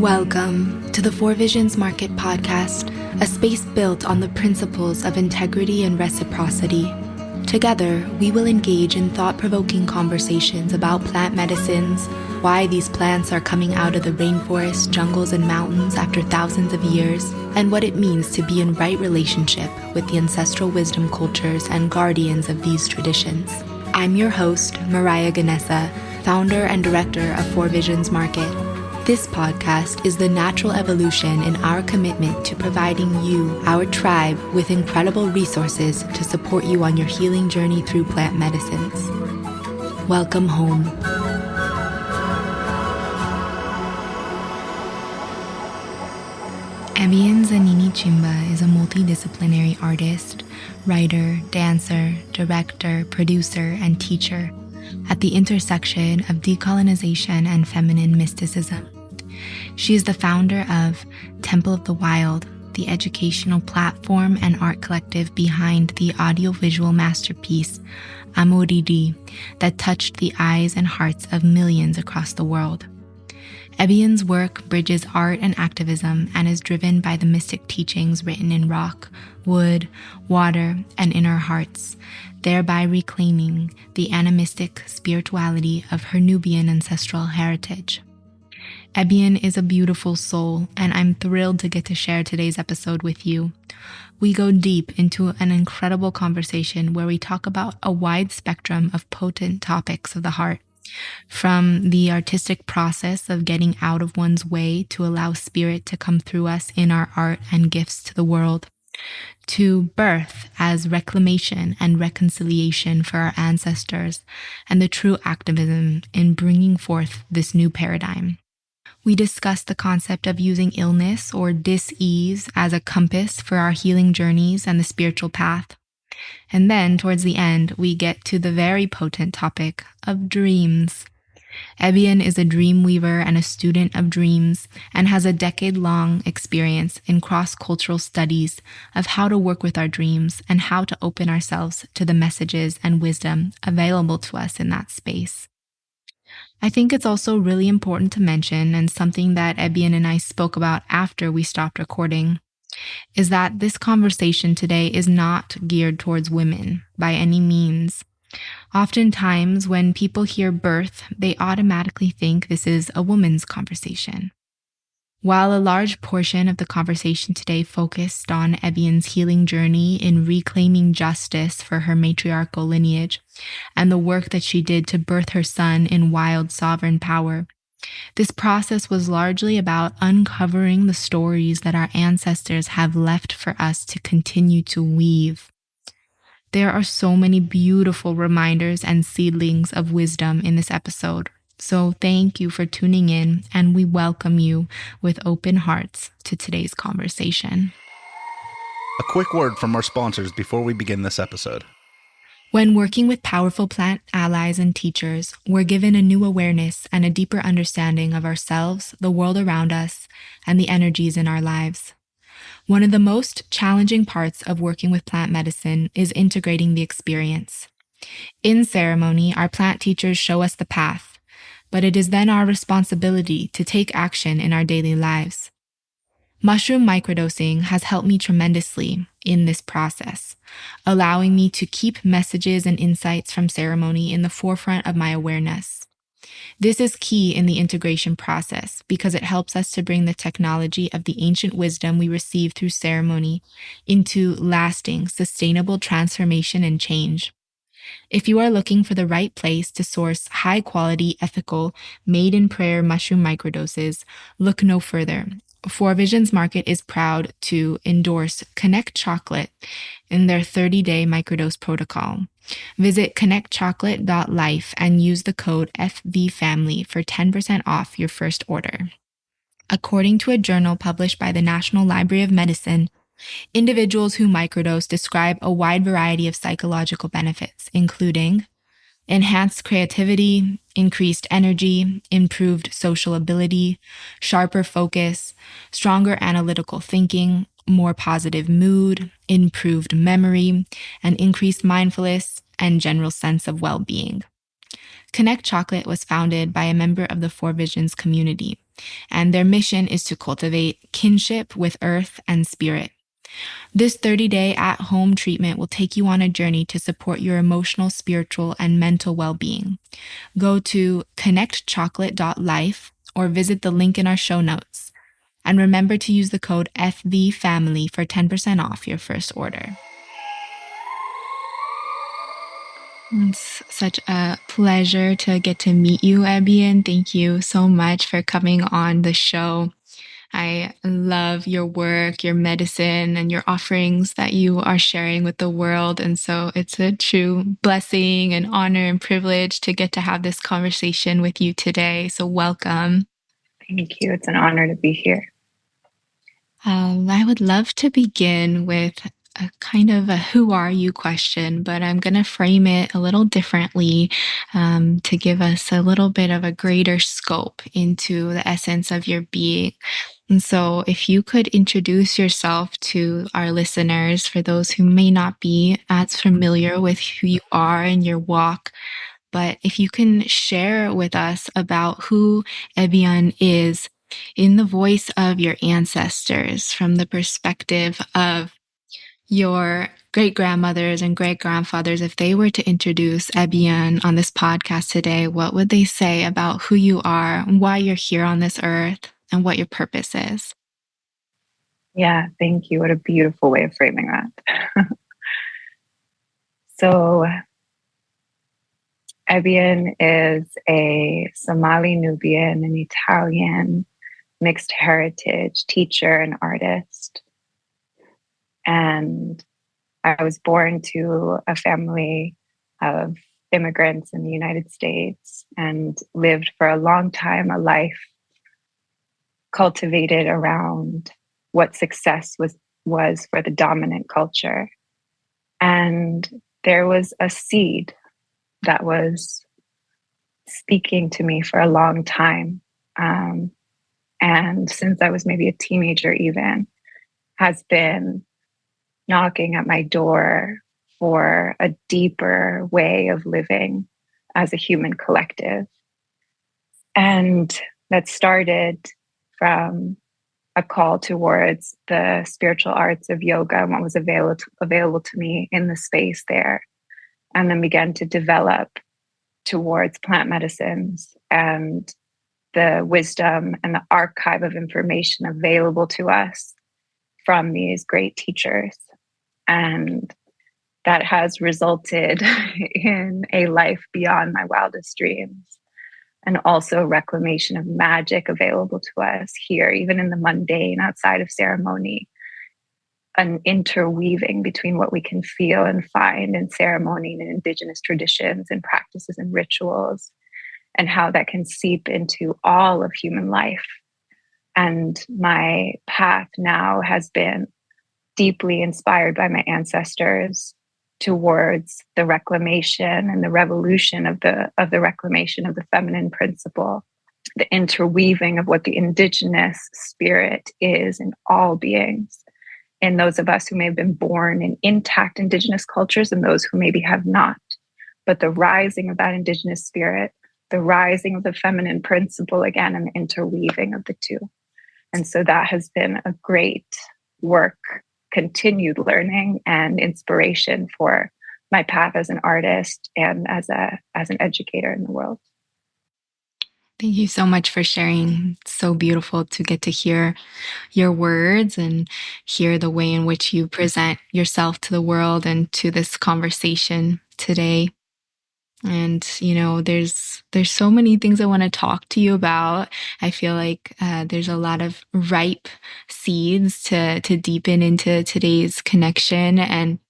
Welcome to the Four Visions Market Podcast, a space built on the principles of integrity and reciprocity. Together, we will engage in thought-provoking conversations about plant medicines, why these plants are coming out of the rainforest, jungles, and mountains after thousands of years, and what it means to be in right relationship with the ancestral wisdom cultures and guardians of these traditions. I'm your host, Mariah Ganessa, founder and director of Four Visions Market. This podcast is the natural evolution in our commitment to providing you, our tribe, with incredible resources to support you on your healing journey through plant medicines. Welcome home. Ebyän Zanini Chimba is a multidisciplinary artist, writer, dancer, director, producer, and teacher at the intersection of decolonization and feminine mysticism. She is the founder of Temple of the Wild, the educational platform and art collective behind the audiovisual masterpiece Amoriri that touched the eyes and hearts of millions across the world. Ebyän's work bridges art and activism and is driven by the mystic teachings written in rock, wood, water, and in our hearts, thereby reclaiming the animistic spirituality of her Nubian ancestral heritage. Ebyän is a beautiful soul, and I'm thrilled to get to share today's episode with you. We go deep into an incredible conversation where we talk about a wide spectrum of potent topics of the heart, from the artistic process of getting out of one's way to allow spirit to come through us in our art and gifts to the world, to birth as reclamation and reconciliation for our ancestors, and the true activism in bringing forth this new paradigm. We discuss the concept of using illness or dis-ease as a compass for our healing journeys and the spiritual path. And then, towards the end, we get to the very potent topic of dreams. Ebyän is a dream weaver and a student of dreams and has a decade-long experience in cross-cultural studies of how to work with our dreams and how to open ourselves to the messages and wisdom available to us in that space. I think it's also really important to mention, and something that Ebyän and I spoke about after we stopped recording, is that this conversation today is not geared towards women by any means. Oftentimes, when people hear birth, they automatically think this is a woman's conversation. While a large portion of the conversation today focused on Ebyän's healing journey in reclaiming justice for her matriarchal lineage and the work that she did to birth her son in wild sovereign power, this process was largely about uncovering the stories that our ancestors have left for us to continue to weave. There are so many beautiful reminders and seedlings of wisdom in this episode. So thank you for tuning in, and we welcome you with open hearts to today's conversation. A quick word from our sponsors before we begin this episode. When working with powerful plant allies and teachers, we're given a new awareness and a deeper understanding of ourselves, the world around us, and the energies in our lives. One of the most challenging parts of working with plant medicine is integrating the experience. In ceremony, our plant teachers show us the path, but it is then our responsibility to take action in our daily lives. Mushroom microdosing has helped me tremendously in this process, allowing me to keep messages and insights from ceremony in the forefront of my awareness. This is key in the integration process because it helps us to bring the technology of the ancient wisdom we receive through ceremony into lasting, sustainable transformation and change. If you are looking for the right place to source high-quality, ethical, made-in-prayer mushroom microdoses, look no further. Four Visions Market is proud to endorse Connect Chocolate in their 30-day microdose protocol. Visit connectchocolate.life and use the code FVFamily for 10% off your first order. According to a journal published by the National Library of Medicine, individuals who microdose describe a wide variety of psychological benefits, including enhanced creativity, increased energy, improved social ability, sharper focus, stronger analytical thinking, more positive mood, improved memory, and increased mindfulness and general sense of well-being. Connect Chocolate was founded by a member of the Four Visions community, and their mission is to cultivate kinship with earth and spirit. This 30-day at-home treatment will take you on a journey to support your emotional, spiritual, and mental well-being. Go to connectchocolate.life or visit the link in our show notes. And remember to use the code FVFamily for 10% off your first order. It's such a pleasure to get to meet you, Ebyän. Thank you so much for coming on the show. I love your work, your medicine, and your offerings that you are sharing with the world. And so it's a true blessing and honor and privilege to get to have this conversation with you today. So welcome. Thank you. It's an honor to be here. I would love to begin with a kind of a who are you question, but I'm going to frame it a little differently to give us a little bit of a greater scope into the essence of your being. And so if you could introduce yourself to our listeners, for those who may not be as familiar with who you are and your walk, but if you can share with us about who Ebyän is in the voice of your ancestors, from the perspective of your great-grandmothers and great-grandfathers, if they were to introduce Ebyän on this podcast today, what would they say about who you are, why you're here on this earth, and what your purpose is? Yeah, thank you. What a beautiful way of framing that. So, Ebyän is a Somali Nubian and Italian mixed heritage teacher and artist. And I was born to a family of immigrants in the United States and lived for a long time a life cultivated around what success was for the dominant culture. And there was a seed that was speaking to me for a long time. And since I was maybe a teenager even, has been knocking at my door for a deeper way of living as a human collective. And that started from a call towards the spiritual arts of yoga and what was available to me in the space there, and then began to develop towards plant medicines and the wisdom and the archive of information available to us from these great teachers. And that has resulted in a life beyond my wildest dreams, and also reclamation of magic available to us here, even in the mundane, outside of ceremony, an interweaving between what we can feel and find in ceremony and in indigenous traditions and practices and rituals, and how that can seep into all of human life. And my path now has been deeply inspired by my ancestors towards the reclamation and the revolution of the reclamation of the feminine principle, the interweaving of what the indigenous spirit is in all beings, in those of us who may have been born in intact indigenous cultures and those who maybe have not, but the rising of that indigenous spirit, the rising of the feminine principle again, and the interweaving of the two. And so that has been a great work, continued learning and inspiration for my path as an artist and as an educator in the world. Thank you so much for sharing. It's so beautiful to get to hear your words and hear the way in which you present yourself to the world and to this conversation today. And, there's so many things I want to talk to you about. I feel like there's a lot of ripe seeds to deepen into today's connection. And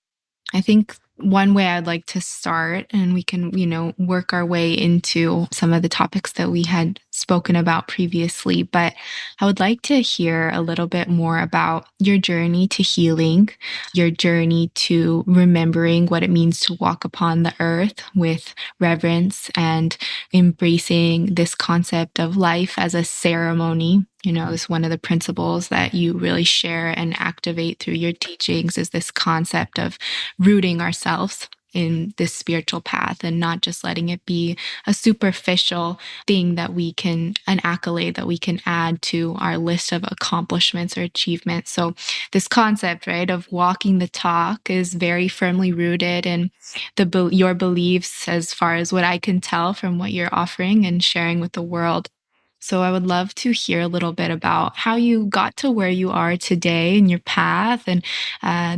I think one way I'd like to start, and we can, work our way into some of the topics that we had spoken about previously, but I would like to hear a little bit more about your journey to healing, your journey to remembering what it means to walk upon the earth with reverence and embracing this concept of life as a ceremony. Is one of the principles that you really share and activate through your teachings, is this concept of rooting ourselves in this spiritual path, and not just letting it be a superficial thing that we can, an accolade that we can add to our list of accomplishments or achievements. So this concept, right, of walking the talk is very firmly rooted in your beliefs, as far as what I can tell from what you're offering and sharing with the world. So I would love to hear a little bit about how you got to where you are today in your path, and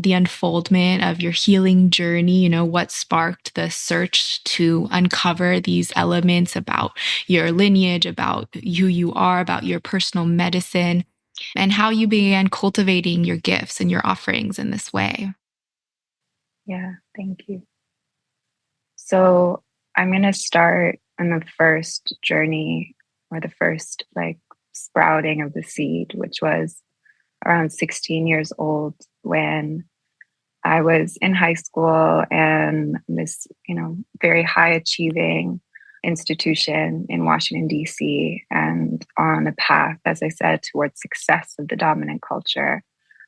the unfoldment of your healing journey. You know, what sparked the search to uncover these elements about your lineage, about who you are, about your personal medicine, and how you began cultivating your gifts and your offerings in this way. Yeah, thank you. So I'm going to start on the first journey, or the first like sprouting of the seed, which was around 16 years old, when I was in high school and this, very high achieving institution in Washington, D.C., and on a path, as I said, towards success of the dominant culture.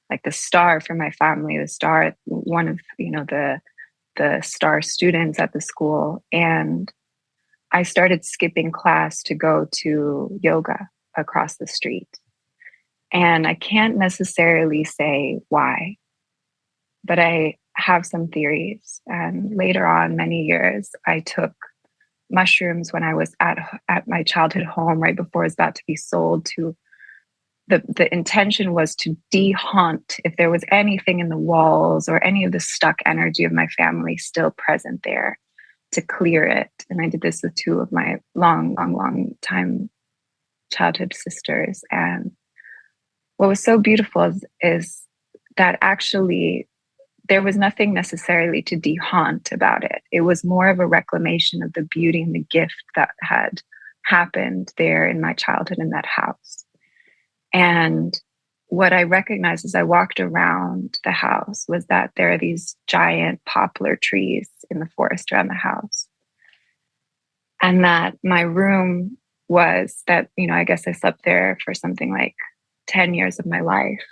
Like the star for my family, the star, one of, the star students at the school. And I started skipping class to go to yoga across the street. And I can't necessarily say why, but I have some theories. And later on, many years, I took mushrooms when I was at my childhood home right before it was about to be sold to the intention was to de-haunt if there was anything in the walls or any of the stuck energy of my family still present there, to clear it. And I did this with two of my long time childhood sisters. And what was so beautiful is that actually there was nothing necessarily to de-haunt about it. It was more of a reclamation of the beauty and the gift that had happened there in my childhood in that house. And what I recognized as I walked around the house was that there are these giant poplar trees in the forest around the house. And that my room was that, I guess I slept there for something like 10 years of my life,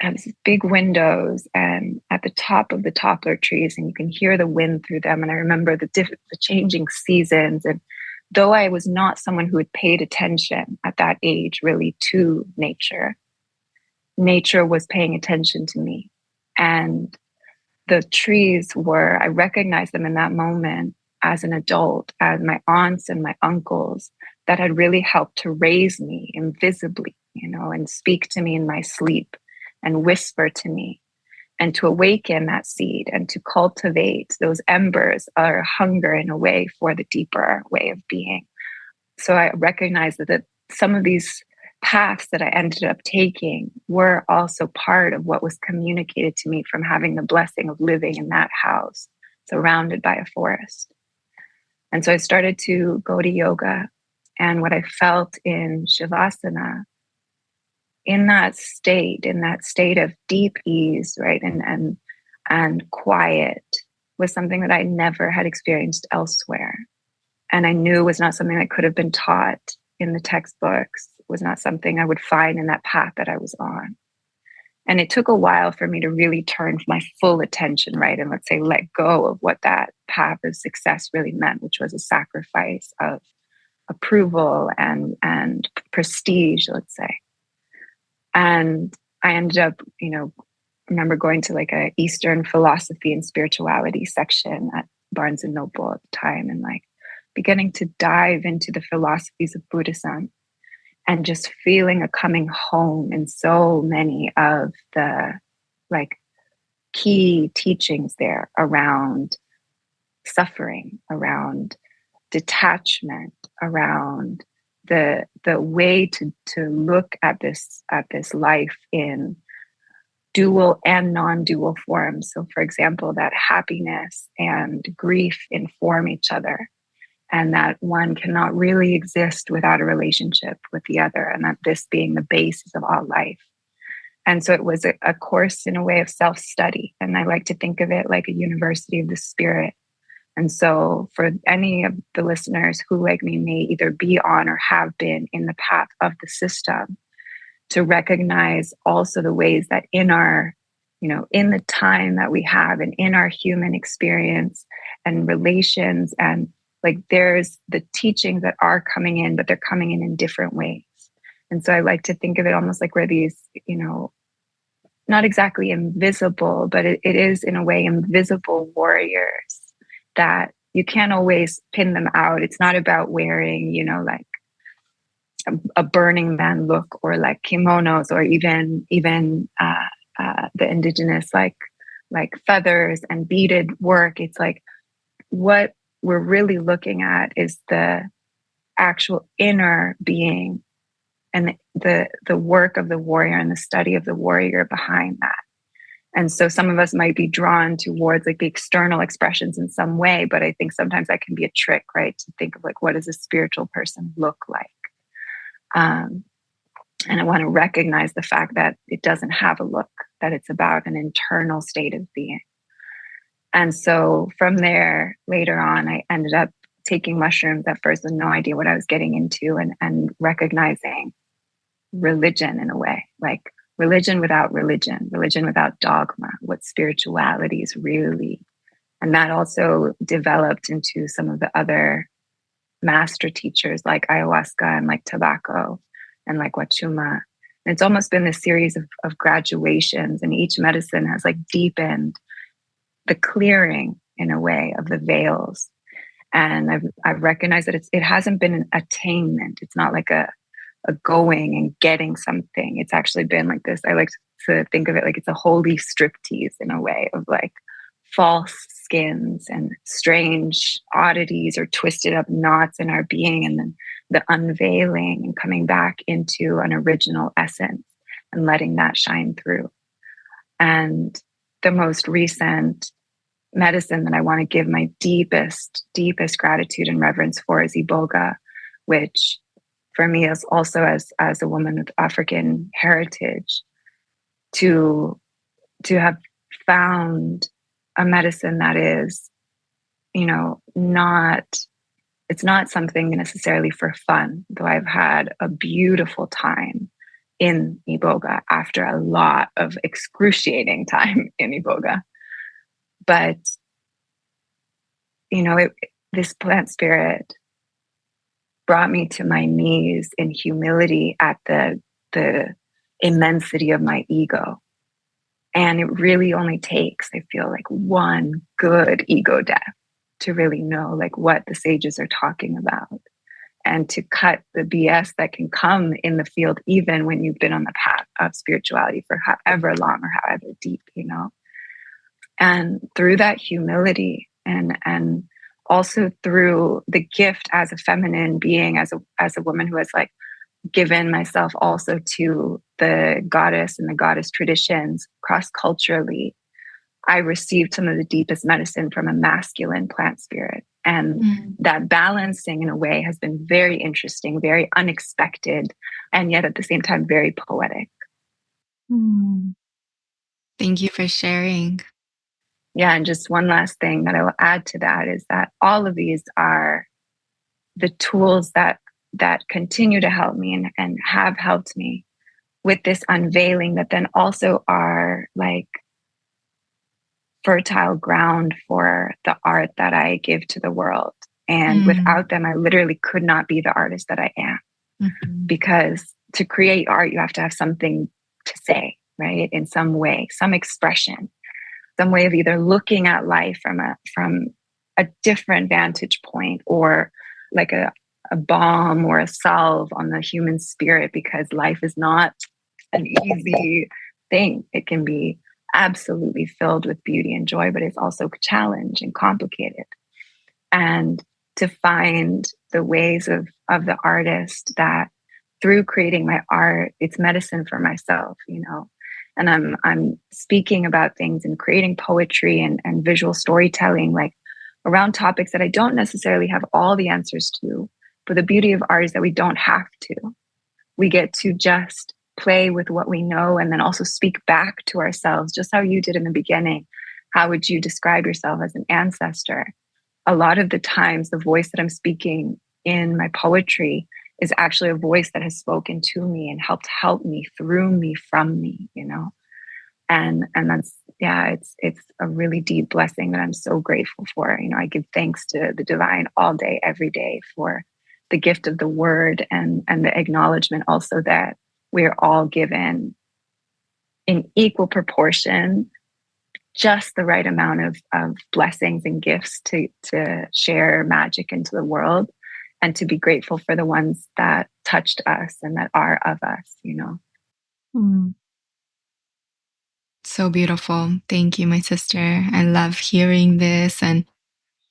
had these big windows and at the top of the poplar trees, and you can hear the wind through them. And I remember the changing seasons. And though I was not someone who had paid attention at that age really to nature, nature was paying attention to me. And the trees I recognized them in that moment as an adult, as my aunts and my uncles that had really helped to raise me invisibly, and speak to me in my sleep and whisper to me, and to awaken that seed and to cultivate those embers or hunger in a way for the deeper way of being. So I recognized that some of these paths that I ended up taking were also part of what was communicated to me from having the blessing of living in that house surrounded by a forest. And so I started to go to yoga, and what I felt in Shavasana, in that state of deep ease, right, and quiet, was something that I never had experienced elsewhere. And I knew was not something that could have been taught in the textbooks, was not something I would find in that path that I was on. And it took a while for me to really turn my full attention, right, and let's say let go of what that path of success really meant, which was a sacrifice of approval and prestige, let's say. And I ended up, remember going to like a Eastern philosophy and spirituality section at Barnes and Noble at the time, and like beginning to dive into the philosophies of Buddhism, and just feeling a coming home in so many of the like key teachings there around suffering, around detachment, around the way to look at this life in dual and non-dual forms. So for example, that happiness and grief inform each other, and that one cannot really exist without a relationship with the other, and that this being the basis of all life. And so it was a course in a way of self-study, and I like to think of it like a university of the spirit. And so for any of the listeners who, like me, may either be on or have been in the path of the system, to recognize also the ways that in our in the time that we have and in our human experience and relations, and like there's the teachings that are coming in, but they're coming in different ways. And so I like to think of it almost like we're these, not exactly invisible, but it is in a way invisible warriors that you can't always pin them out. It's not about wearing, like a Burning Man look, or like kimonos, or even the indigenous like feathers and beaded work. It's like what we're really looking at is the actual inner being and the work of the warrior and the study of the warrior behind that. And so some of us might be drawn towards like the external expressions in some way, but I think sometimes that can be a trick, right? To think of like, what does a spiritual person look like? And I want to recognize the fact that it doesn't have a look, that it's about an internal state of being. And so from there, later on, I ended up taking mushrooms at first with no idea what I was getting into, and recognizing religion in a way, like religion without dogma, what spirituality is really. And that also developed into some of the other master teachers like ayahuasca and like tobacco and like wachuma. And it's almost been this series of graduations, and each medicine has like deepened the clearing in a way of the veils. And I've recognized that it hasn't been an attainment. It's not like a going and getting something. It's actually been like this. I like to think of it like it's a holy striptease in a way of like false skins and strange oddities or twisted up knots in our being, and then the unveiling and coming back into an original essence and letting that shine through. And the most recent medicine that I want to give my deepest gratitude and reverence for is iboga, which for me is also as a woman with African heritage, to have found a medicine that is, it's not something necessarily for fun, though I've had a beautiful time in iboga after a lot of excruciating time in iboga. But, this plant spirit brought me to my knees in humility at the immensity of my ego. And it really only takes, I feel like, one good ego death to really know like what the sages are talking about, and to cut the BS that can come in the field, even when you've been on the path of spirituality for however long or however deep, And through that humility and also through the gift as a feminine being, as a woman who has like given myself also to the goddess and the goddess traditions cross-culturally, I received some of the deepest medicine from a masculine plant spirit. And that balancing in a way has been very interesting, very unexpected, and yet at the same time, very poetic. Thank you for sharing. Yeah, and just one last thing that I will add to that is that all of these are the tools that continue to help me and have helped me with this unveiling, that then also are like fertile ground for the art that I give to the world. And without them, I literally could not be the artist that I am. Because to create art, you have to have something to say, right? In some way, some expression, some way of either looking at life from a different vantage point, or like a balm or a salve on the human spirit, because life is not an easy thing. It can be absolutely filled with beauty and joy, but it's also a challenge and complicated. And to find the ways of the artist that through creating my art, it's medicine for myself, and I'm speaking about things and creating poetry and visual storytelling, like around topics that I don't necessarily have all the answers to. But the beauty of art is that we don't have to. We get to just play with what we know, and then also speak back to ourselves, just how you did in the beginning. How would you describe yourself as an ancestor? A lot of the times, the voice that I'm speaking in my poetry is actually a voice that has spoken to me and helped me, through me, from me, And that's, yeah, it's a really deep blessing that I'm so grateful for. I give thanks to the divine all day, every day, for the gift of the word, and the acknowledgement also that we're all given in equal proportion just the right amount of blessings and gifts to share magic into the world, and to be grateful for the ones that touched us and that are of us. Mm. So beautiful. Thank you, my sister. I love hearing this. And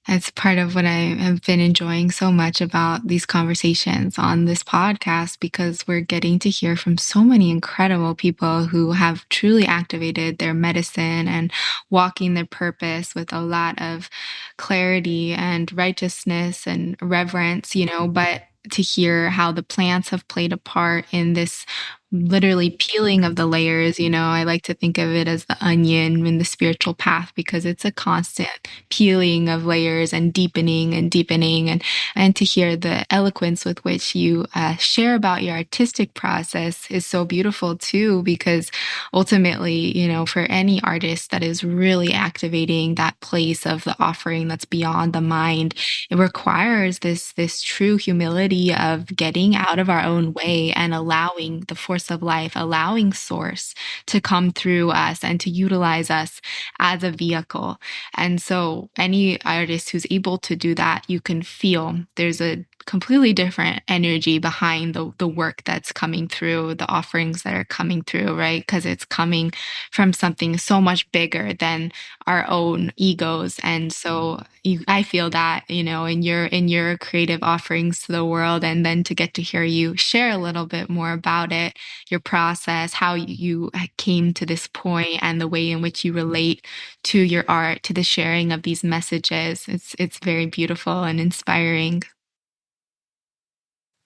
it's part of what I have been enjoying so much about these conversations on this podcast, because we're getting to hear from so many incredible people who have truly activated their medicine and walking their purpose with a lot of clarity and righteousness and reverence, but to hear how the plants have played a part in this literally peeling of the layers. I like to think of it as the onion in the spiritual path, because it's a constant peeling of layers and deepening and deepening, and to hear the eloquence with which you share about your artistic process is so beautiful too, because ultimately, for any artist that is really activating that place of the offering that's beyond the mind, it requires this true humility of getting out of our own way and allowing the force of life, allowing source to come through us and to utilize us as a vehicle. And so any artist who's able to do that, you can feel there's a completely different energy behind the work that's coming through, the offerings that are coming through, right? Because it's coming from something so much bigger than our own egos. And so I feel that, in your creative offerings to the world, and then to get to hear you share a little bit more about it, your process, how you came to this point, and the way in which you relate to your art, to the sharing of these messages. It's very beautiful and inspiring.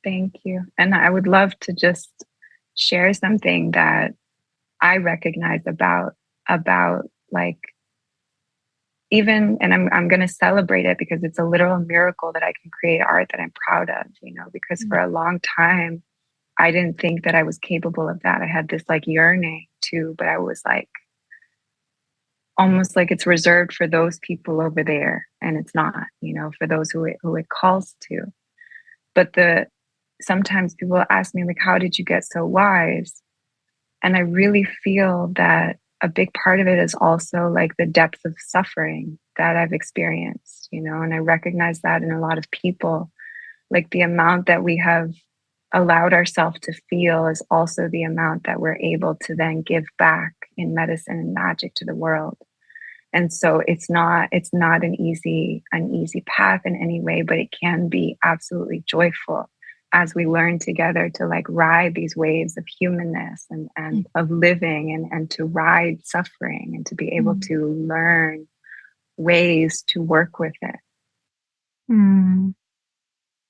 Thank you. And I would love to just share something that I recognize about like, even, and I'm going to celebrate it because it's a literal miracle that I can create art that I'm proud of, because for a long time I didn't think that I was capable of that. I had this like yearning too, but I was like, almost like it's reserved for those people over there, and it's not, for those who it calls to. But sometimes people ask me, like, how did you get so wise? And I really feel that a big part of it is also like the depth of suffering that I've experienced, and I recognize that in a lot of people. Like, the amount that we have allowed ourselves to feel is also the amount that we're able to then give back in medicine and magic to the world. And so it's not an easy path in any way, but it can be absolutely joyful as we learn together to like ride these waves of humanness and of living, and to ride suffering, and to be able to learn ways to work with it. Mm.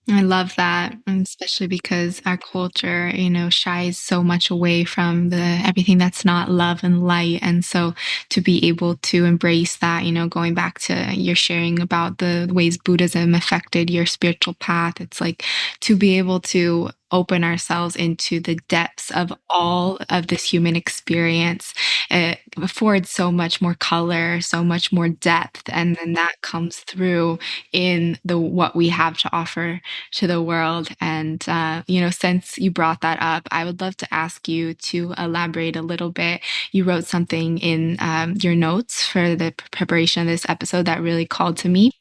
I love that, and especially because our culture, shies so much away from the everything that's not love and light. And so to be able to embrace that, going back to your sharing about the ways Buddhism affected your spiritual path, it's like to be able to open ourselves into the depths of all of this human experience. It affords so much more color, so much more depth, and then that comes through in the what we have to offer to the world. And since you brought that up, I would love to ask you to elaborate a little bit. You wrote something in your notes for the preparation of this episode that really called to me,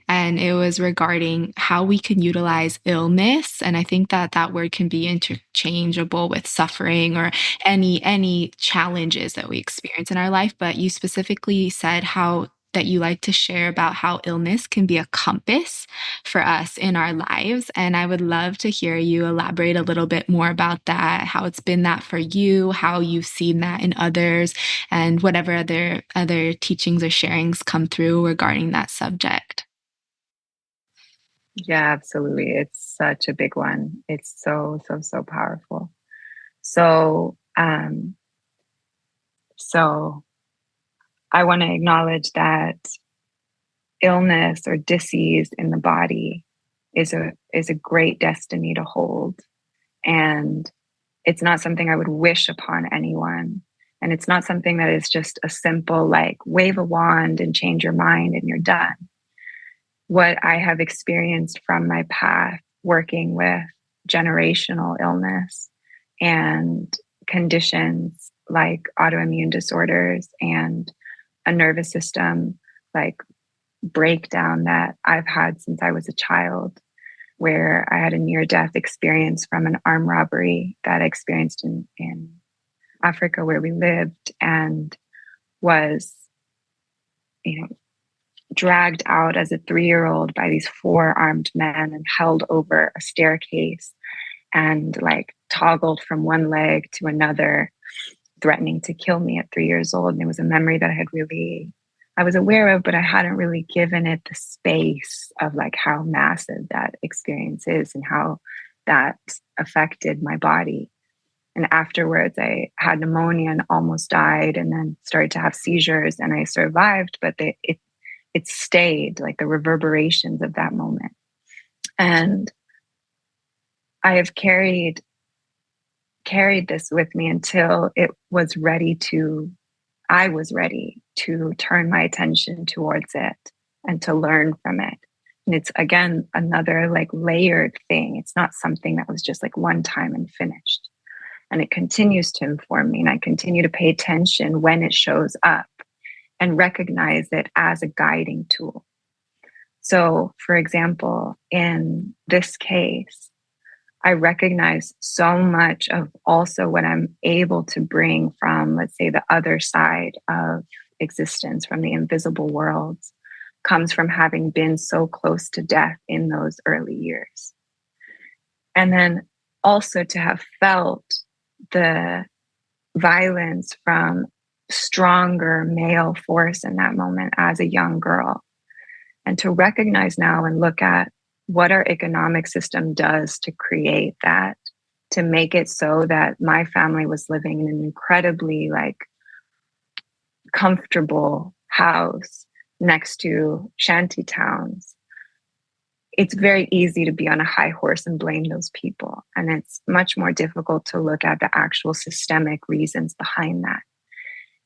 and it was regarding how we can utilize illness. And I think that that word can be interchangeable with suffering or any challenges that we experience in our life. But you specifically said how that you like to share about how illness can be a compass for us in our lives. And I would love to hear you elaborate a little bit more about that, how it's been that for you, how you've seen that in others, and whatever other teachings or sharings come through regarding that subject. Yeah, absolutely. It's such a big one. It's so, so, so powerful. So I want to acknowledge that illness or disease in the body is a great destiny to hold. And it's not something I would wish upon anyone. And it's not something that is just a simple, like, wave a wand and change your mind and you're done. What I have experienced from my path working with generational illness and conditions like autoimmune disorders and a nervous system like breakdown that I've had since I was a child, where I had a near-death experience from an armed robbery that I experienced in Africa where we lived, and was, dragged out as a 3-year-old by these 4 armed men and held over a staircase and like toggled from one leg to another, threatening to kill me at 3 years old. And it was a memory that I was aware of, but I hadn't really given it the space of like how massive that experience is and how that affected my body. And afterwards, I had pneumonia and almost died, and then started to have seizures, and I survived, but it stayed, like the reverberations of that moment. And I have carried this with me until I was ready to turn my attention towards it and to learn from it. And it's, again, another like layered thing. It's not something that was just like one time and finished. And it continues to inform me, and I continue to pay attention when it shows up and recognize it as a guiding tool. So, for example, in this case, I recognize so much of also what I'm able to bring from, let's say, the other side of existence, from the invisible worlds, comes from having been so close to death in those early years. And then also to have felt the violence from stronger male force in that moment as a young girl. And to recognize now and look at what our economic system does to create that, to make it so that my family was living in an incredibly like comfortable house next to shanty towns. It's very easy to be on a high horse and blame those people. And it's much more difficult to look at the actual systemic reasons behind that.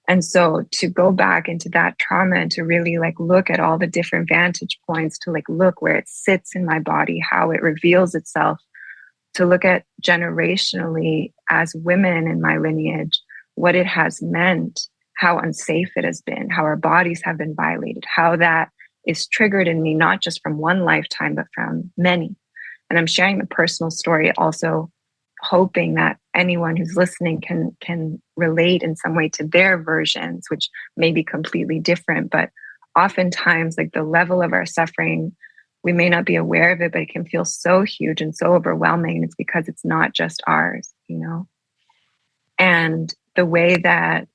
And so to go back into that trauma and to really like look at all the different vantage points, to like look where it sits in my body, how it reveals itself, to look at generationally as women in my lineage, what it has meant, how unsafe it has been, how our bodies have been violated, how that is triggered in me, not just from one lifetime, but from many. And I'm sharing the personal story, also hoping that anyone who's listening can relate in some way to their versions, which may be completely different. But oftentimes, like the level of our suffering, we may not be aware of it, but it can feel so huge and so overwhelming. And it's because it's not just ours, And the way that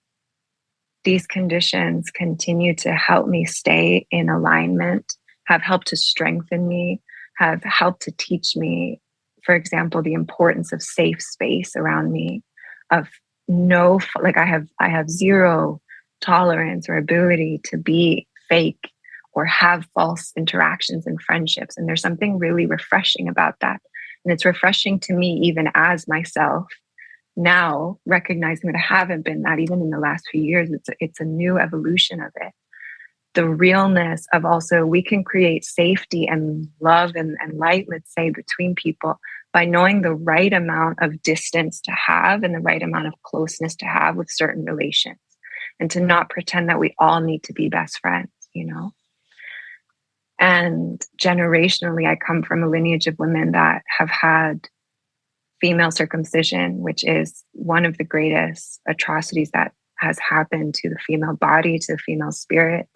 these conditions continue to help me stay in alignment, have helped to strengthen me, have helped to teach me, for example, the importance of safe space around me, of I have zero tolerance or ability to be fake or have false interactions in friendships. And there's something really refreshing about that. And it's refreshing to me even as myself, now recognizing that I haven't been that even in the last few years. It's a new evolution of it. The realness of also, we can create safety and love and light, let's say, between people by knowing the right amount of distance to have and the right amount of closeness to have with certain relations, and to not pretend that we all need to be best friends, And generationally, I come from a lineage of women that have had female circumcision, which is one of the greatest atrocities that has happened to the female body, to the female spirit.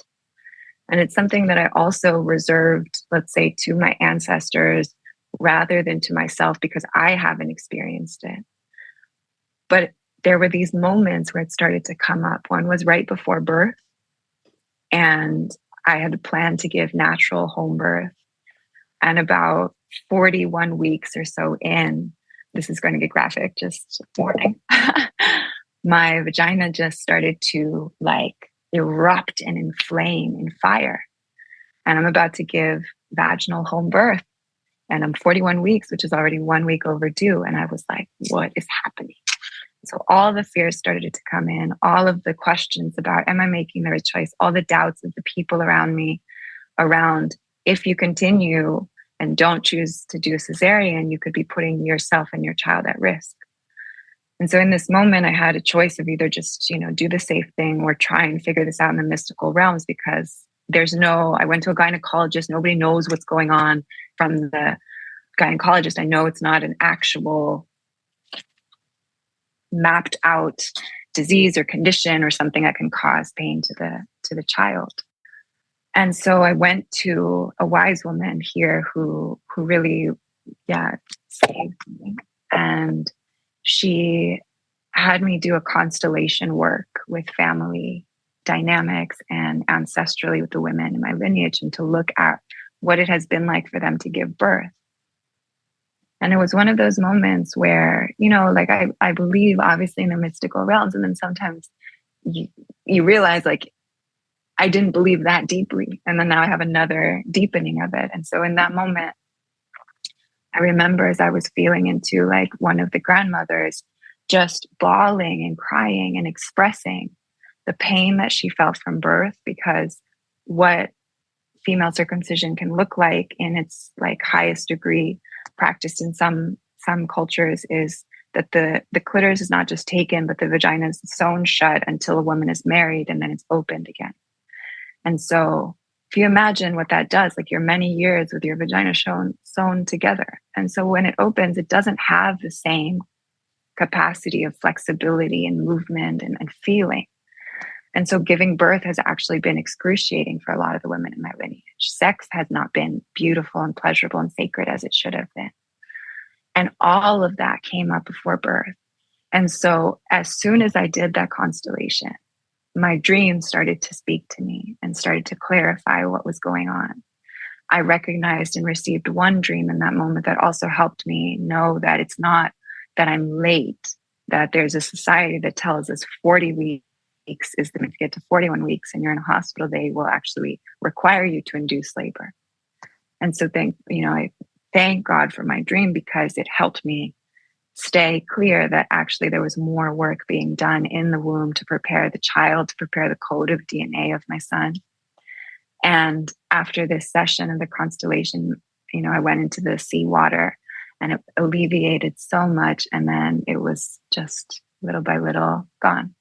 And it's something that I also reserved, let's say, to my ancestors rather than to myself, because I haven't experienced it. But there were these moments where it started to come up. One was right before birth, and I had planned to give natural home birth. And about 41 weeks or so in, this is going to get graphic, just warning, my vagina just started to like erupt and inflame in fire. And I'm about to give vaginal home birth. And I'm 41 weeks, which is already 1 week overdue. And I was like, what is happening? So all the fears started to come in, all of the questions about, am I making the right choice? All the doubts of the people around me around, if you continue and don't choose to do a cesarean, you could be putting yourself and your child at risk. And so in this moment, I had a choice of either just, do the safe thing or try and figure this out in the mystical realms, because I went to a gynecologist. Nobody knows what's going on from the gynecologist. I know it's not an actual mapped out disease or condition or something that can cause pain to the child. And so I went to a wise woman here who really, saved me. And she had me do a constellation work with family dynamics and ancestrally with the women in my lineage, and to look at what it has been like for them to give birth. And it was one of those moments where, like I believe obviously in the mystical realms. And then sometimes you realize, like, I didn't believe that deeply. And then now I have another deepening of it. And so in that moment, I remember as I was feeling into, like, one of the grandmothers just bawling and crying and expressing the pain that she felt from birth, because what female circumcision can look like in its, like, highest degree practiced in some cultures is that the clitoris is not just taken, but the vagina is sewn shut until a woman is married, and then it's opened again. And so if you imagine what that does, like, you're many years with your vagina sewn together. And so when it opens, it doesn't have the same capacity of flexibility and movement and feeling. And so giving birth has actually been excruciating for a lot of the women in my lineage. Sex has not been beautiful and pleasurable and sacred as it should have been. And all of that came up before birth. And so as soon as I did that constellation, my dream started to speak to me and started to clarify what was going on. I recognized and received one dream in that moment that also helped me know that it's not that I'm late, that there's a society that tells us 40 weeks is the to get to 41 weeks and you're in a hospital, they will actually require you to induce labor. And so I thank God for my dream, because it helped me stay clear that actually there was more work being done in the womb to prepare the child, to prepare the code of DNA of my son. And after this session of the constellation, I went into the seawater, and it alleviated so much. And then it was just little by little gone.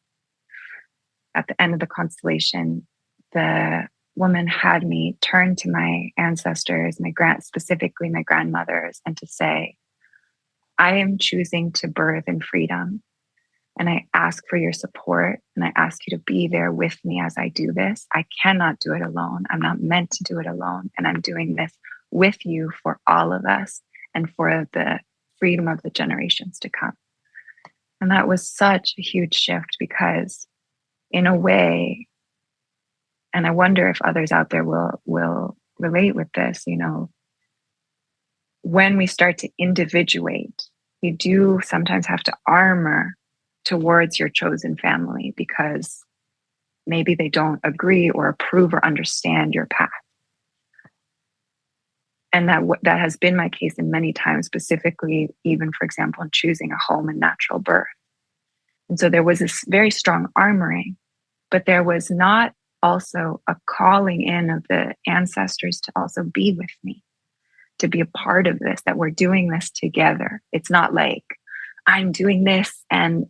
At the end of the constellation, the woman had me turn to my ancestors, specifically my grandmothers, and to say, I am choosing to birth in freedom. And I ask for your support, and I ask you to be there with me as I do this. I cannot do it alone. I'm not meant to do it alone. And I'm doing this with you for all of us and for the freedom of the generations to come. And that was such a huge shift, because in a way, and I wonder if others out there will relate with this, when we start to individuate, you do sometimes have to armor towards your chosen family, because maybe they don't agree or approve or understand your path. And that has been my case in many times, specifically, even, for example, in choosing a home and natural birth. And so there was this very strong armoring, but there was not also a calling in of the ancestors to also be with me, to be a part of this, that we're doing this together. It's not like I'm doing this and,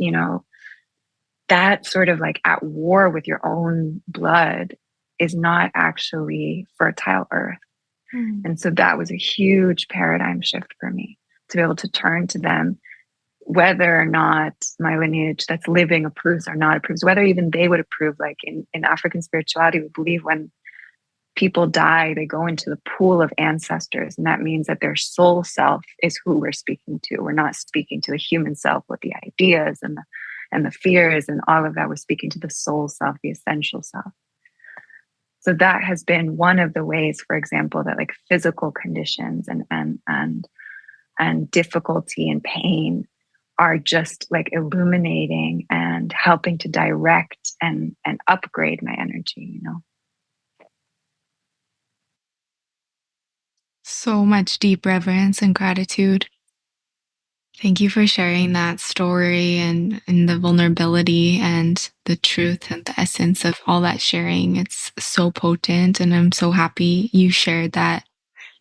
that sort of like at war with your own blood is not actually fertile earth. And so that was a huge paradigm shift for me, to be able to turn to them, whether or not my lineage that's living approves or not approves, whether even they would approve. Like in African spirituality, we believe when people die, they go into the pool of ancestors. And that means that their soul self is who we're speaking to. We're not speaking to the human self with the ideas and the fears and all of that. We're speaking to the soul self, the essential self. So that has been one of the ways, for example, that like physical conditions and difficulty and pain are just like illuminating and helping to direct and upgrade my energy, So much deep reverence and gratitude. Thank you for sharing that story and the vulnerability and the truth and the essence of all that sharing. It's so potent, and I'm so happy you shared that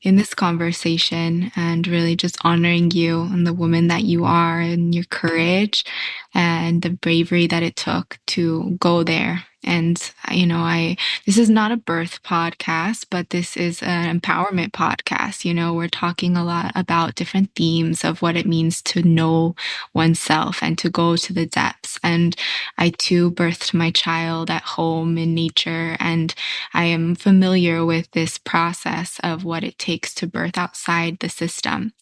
in this conversation, and really just honoring you and the woman that you are and your courage and the bravery that it took to go there. And, this is not a birth podcast, but this is an empowerment podcast. We're talking a lot about different themes of what it means to know oneself and to go to the depths. And I too birthed my child at home in nature, and I am familiar with this process of what it takes to birth outside the system.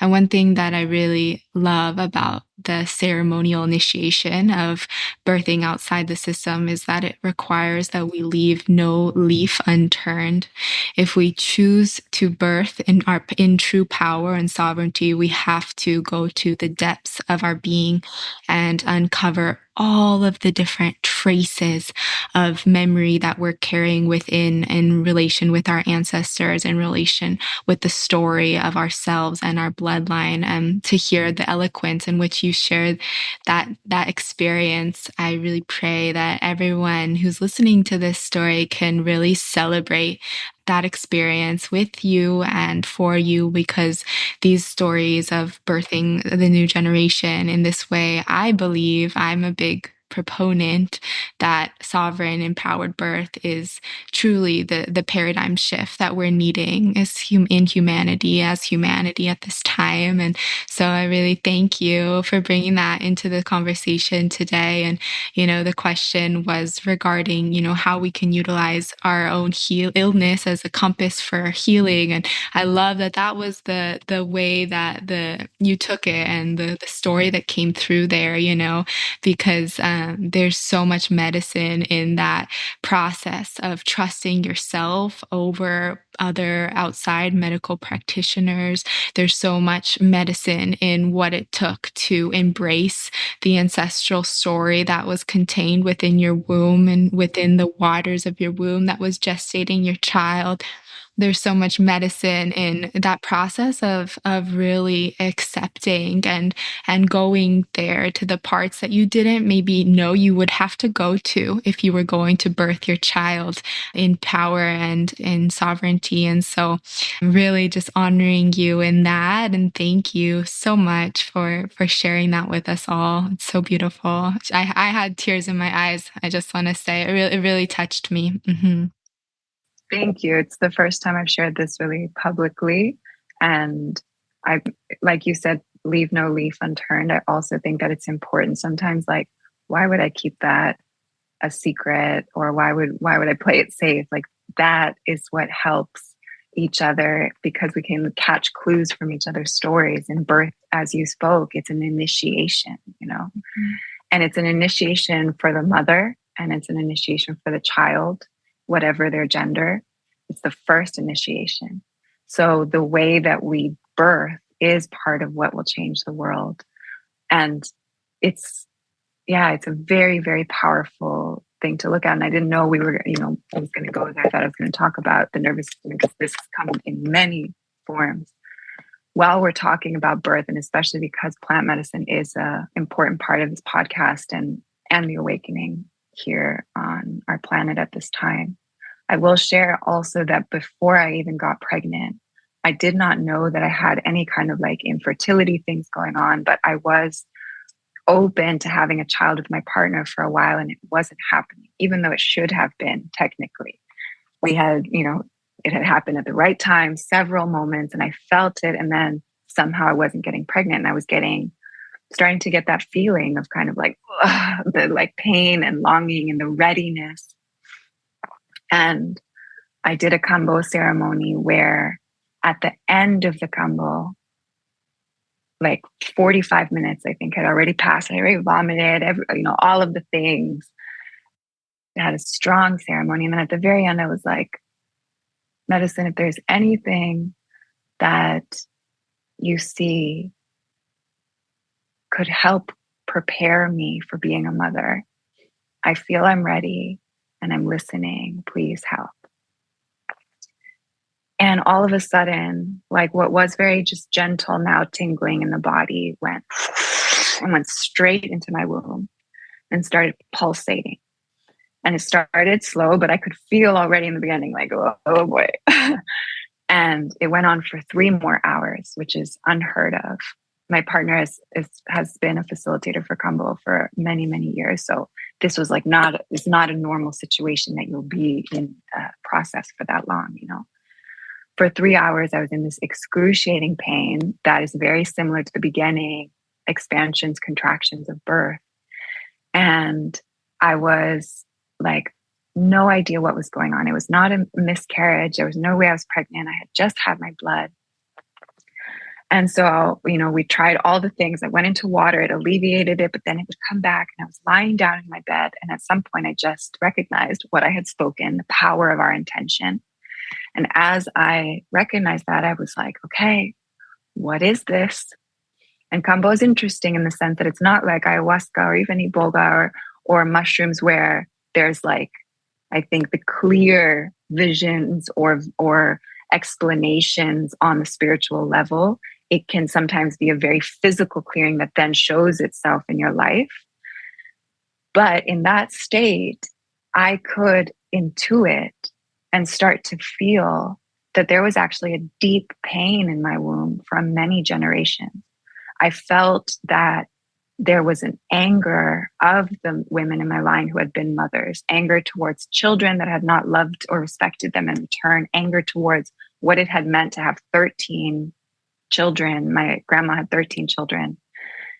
And one thing that I really love about the ceremonial initiation of birthing outside the system is that it requires that we leave no leaf unturned. If we choose to birth in true power and sovereignty, we have to go to the depths of our being and uncover all of the different traces of memory that we're carrying within, in relation with our ancestors, in relation with the story of ourselves and our bloodline. And to hear the eloquence in which you shared that experience, I really pray that everyone who's listening to this story can really celebrate that experience with you and for you, because these stories of birthing the new generation in this way, I believe, I'm a big proponent that sovereign empowered birth is truly the paradigm shift that we're needing in humanity, as humanity at this time. And so I really thank you for bringing that into the conversation today. And the question was regarding how we can utilize our own illness as a compass for healing. And I love that was the way that you took it, and the story that came through there, because there's so much medicine in that process of trusting yourself over other outside medical practitioners. There's so much medicine in what it took to embrace the ancestral story that was contained within your womb and within the waters of your womb that was gestating your child. There's so much medicine in that process of really accepting and going there to the parts that you didn't maybe know you would have to go to if you were going to birth your child in power and in sovereignty. And so I'm really just honoring you in that, and thank you so much for sharing that with us all. It's so beautiful. I had tears in my eyes. I just want to say it really touched me. Mm-hmm. Thank you. It's the first time I've shared this really publicly. And I, like you said, leave no leaf unturned. I also think that it's important sometimes, like, why would I keep that a secret? Or why would I play it safe? Like, that is what helps each other, because we can catch clues from each other's stories. And birth, as you spoke, it's an initiation, and it's an initiation for the mother, and it's an initiation for the child, whatever their gender. It's the first initiation. So the way that we birth is part of what will change the world. And it's a very, very powerful thing to look at. And I didn't know I was going to go there. I thought I was going to talk about the nervous system, because this has come in many forms while we're talking about birth, and especially because plant medicine is an important part of this podcast and the awakening here on our planet at this time. I will share also that before I even got pregnant, I did not know that I had any kind of like infertility things going on, but I was open to having a child with my partner for a while, and it wasn't happening, even though it should have been technically. We had, it had happened at the right time, several moments, and I felt it. And then somehow I wasn't getting pregnant, and I was starting to get that feeling of kind of like the like pain and longing and the readiness. And I did a kambo ceremony where at the end of the kambo, like 45 minutes, I think, had already passed. I already vomited, all of the things. I had a strong ceremony. And then at the very end, I was like, medicine, if there's anything that you see could help prepare me for being a mother, I feel I'm ready and I'm listening. Please help. And all of a sudden, like what was very just gentle, now tingling in the body, went straight into my womb and started pulsating. And it started slow, but I could feel already in the beginning, like, oh boy. And it went on for 3 more hours, which is unheard of. My partner has been a facilitator for Kambo for many, many years. So this was like it's not a normal situation that you'll be in a process for that long, you know. For 3 hours, I was in this excruciating pain that is very similar to the beginning expansions, contractions of birth. And I was like, no idea what was going on. It was not a miscarriage. There was no way I was pregnant. I had just had my blood. And so, you know, we tried all the things. I went into water, it alleviated it, but then it would come back, and I was lying down in my bed. And at some point, I just recognized what I had spoken, the power of our intention. And as I recognized that, I was like, okay, what is this? And Kambo is interesting in the sense that it's not like ayahuasca or even iboga or mushrooms where there's like, I think the clear visions or explanations on the spiritual level. It can sometimes be a very physical clearing that then shows itself in your life. But in that state, I could intuit and start to feel that there was actually a deep pain in my womb from many generations. I felt that there was an anger of the women in my line who had been mothers, anger towards children that had not loved or respected them in return, anger towards what it had meant to have 13 children. My grandma had 13 children.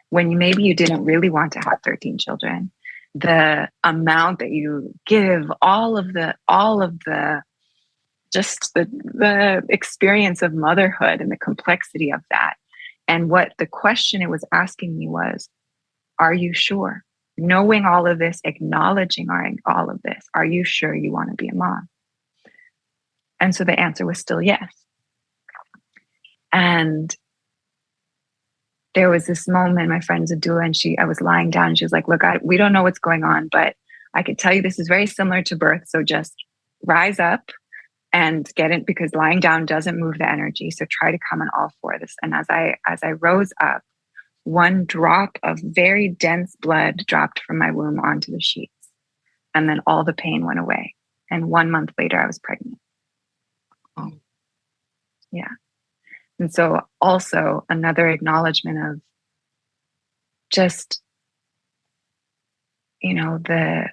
When maybe you didn't really want to have 13 children, the amount that you give, all of the just the experience of motherhood and the complexity of that. And what the question it was asking me was, are you sure? Knowing all of this, acknowledging all of this, are you sure you want to be a mom? And so the answer was still yes. And there was this moment, my friend's a doula, and I was lying down, and she was like, look, we don't know what's going on, but I could tell you this is very similar to birth. So just rise up and get it, because lying down doesn't move the energy. So try to come on all fours. And as I rose up, one drop of very dense blood dropped from my womb onto the sheets. And then all the pain went away. And 1 month later, I was pregnant. Oh. Yeah. And so also another acknowledgement of just, you know, the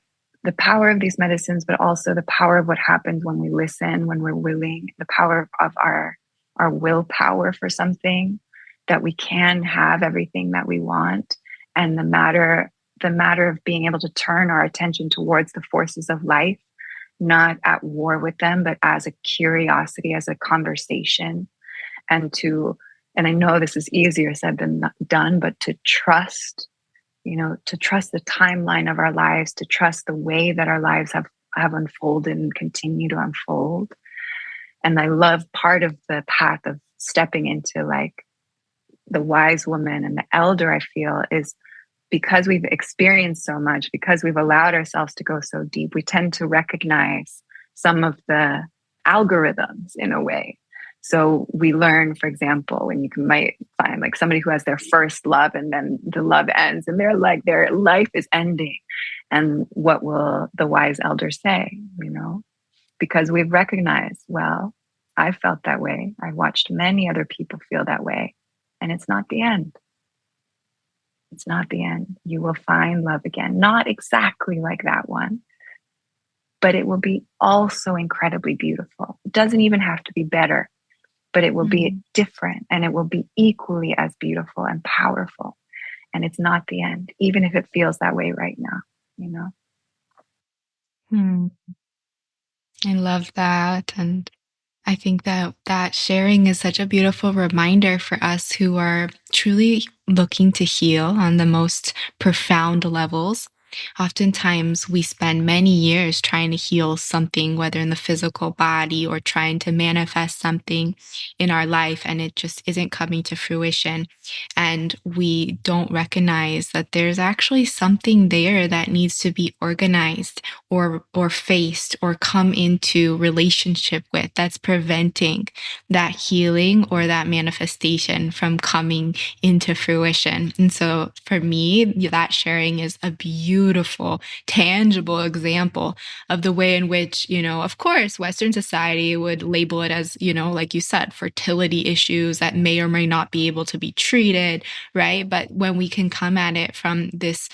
power of these medicines, but also the power of what happens when we listen, when we're willing, the power of our willpower for something, that we can have everything that we want. And the matter of being able to turn our attention towards the forces of life, not at war with them, but as a curiosity, as a conversation. And I know this is easier said than done, but to trust, to trust the timeline of our lives, to trust the way that our lives have unfolded and continue to unfold. And I love part of the path of stepping into like the wise woman and the elder, I feel, is because we've experienced so much, because we've allowed ourselves to go so deep, we tend to recognize some of the algorithms in a way. So we learn, for example, when might find like somebody who has their first love and then the love ends and they're like, their life is ending. And what will the wise elder say, Because we've recognized, well, I felt that way. I watched many other people feel that way. And it's not the end. It's not the end. You will find love again. Not exactly like that one, but it will be also incredibly beautiful. It doesn't even have to be better, but it will be different, and it will be equally as beautiful and powerful. And it's not the end, even if it feels that way right now, I love that. And I think that sharing is such a beautiful reminder for us who are truly looking to heal on the most profound levels. oftentimes we spend many years trying to heal something, whether in the physical body or trying to manifest something in our life, and it just isn't coming to fruition. And we don't recognize that there's actually something there that needs to be organized or faced or come into relationship with, that's preventing that healing or that manifestation from coming into fruition. And so for me, that sharing is a beautiful, tangible example of the way in which, of course, Western society would label it as, like you said, fertility issues that may or may not be able to be treated, right? But when we can come at it from this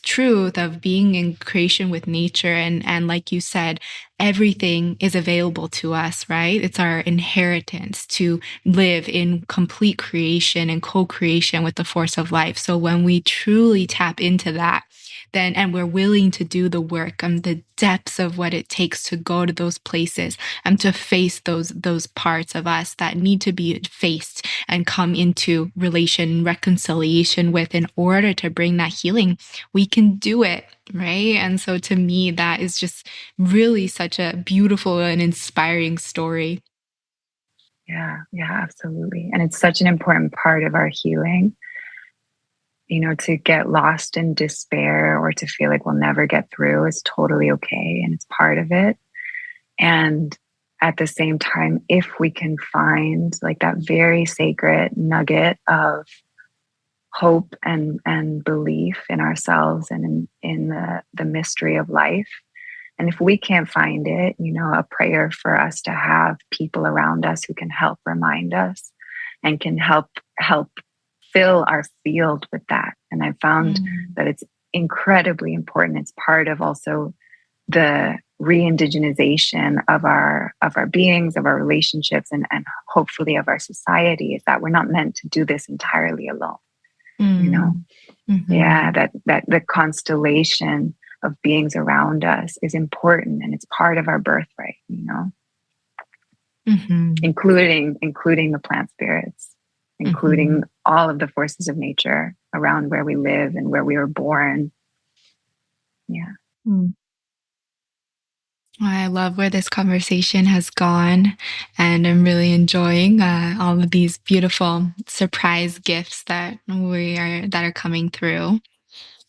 truth of being in creation with nature, and like you said, everything is available to us, right? It's our inheritance to live in complete creation and co-creation with the force of life. So when we truly tap into that, then, and we're willing to do the work and the depths of what it takes to go to those places and to face those parts of us that need to be faced and come into relation, reconciliation with, in order to bring that healing, we can do it, right? And so to me, that is just really such a beautiful and inspiring story. Yeah, absolutely. And it's such an important part of our healing, to get lost in despair or to feel like we'll never get through is totally okay. And it's part of it. And at the same time, if we can find like that very sacred nugget of hope and belief in ourselves and in the mystery of life, and if we can't find it, a prayer for us to have people around us who can help remind us and can help fill our field with that. And I found that it's incredibly important. It's part of also the re-indigenization of our beings, of our relationships, and hopefully of our society, is that we're not meant to do this entirely alone. Yeah, that the constellation of beings around us is important, and it's part of our birthright, including the plant spirits, including all of the forces of nature around where we live and where we were born. Yeah. I love where this conversation has gone, and I'm really enjoying all of these beautiful surprise gifts that are coming through.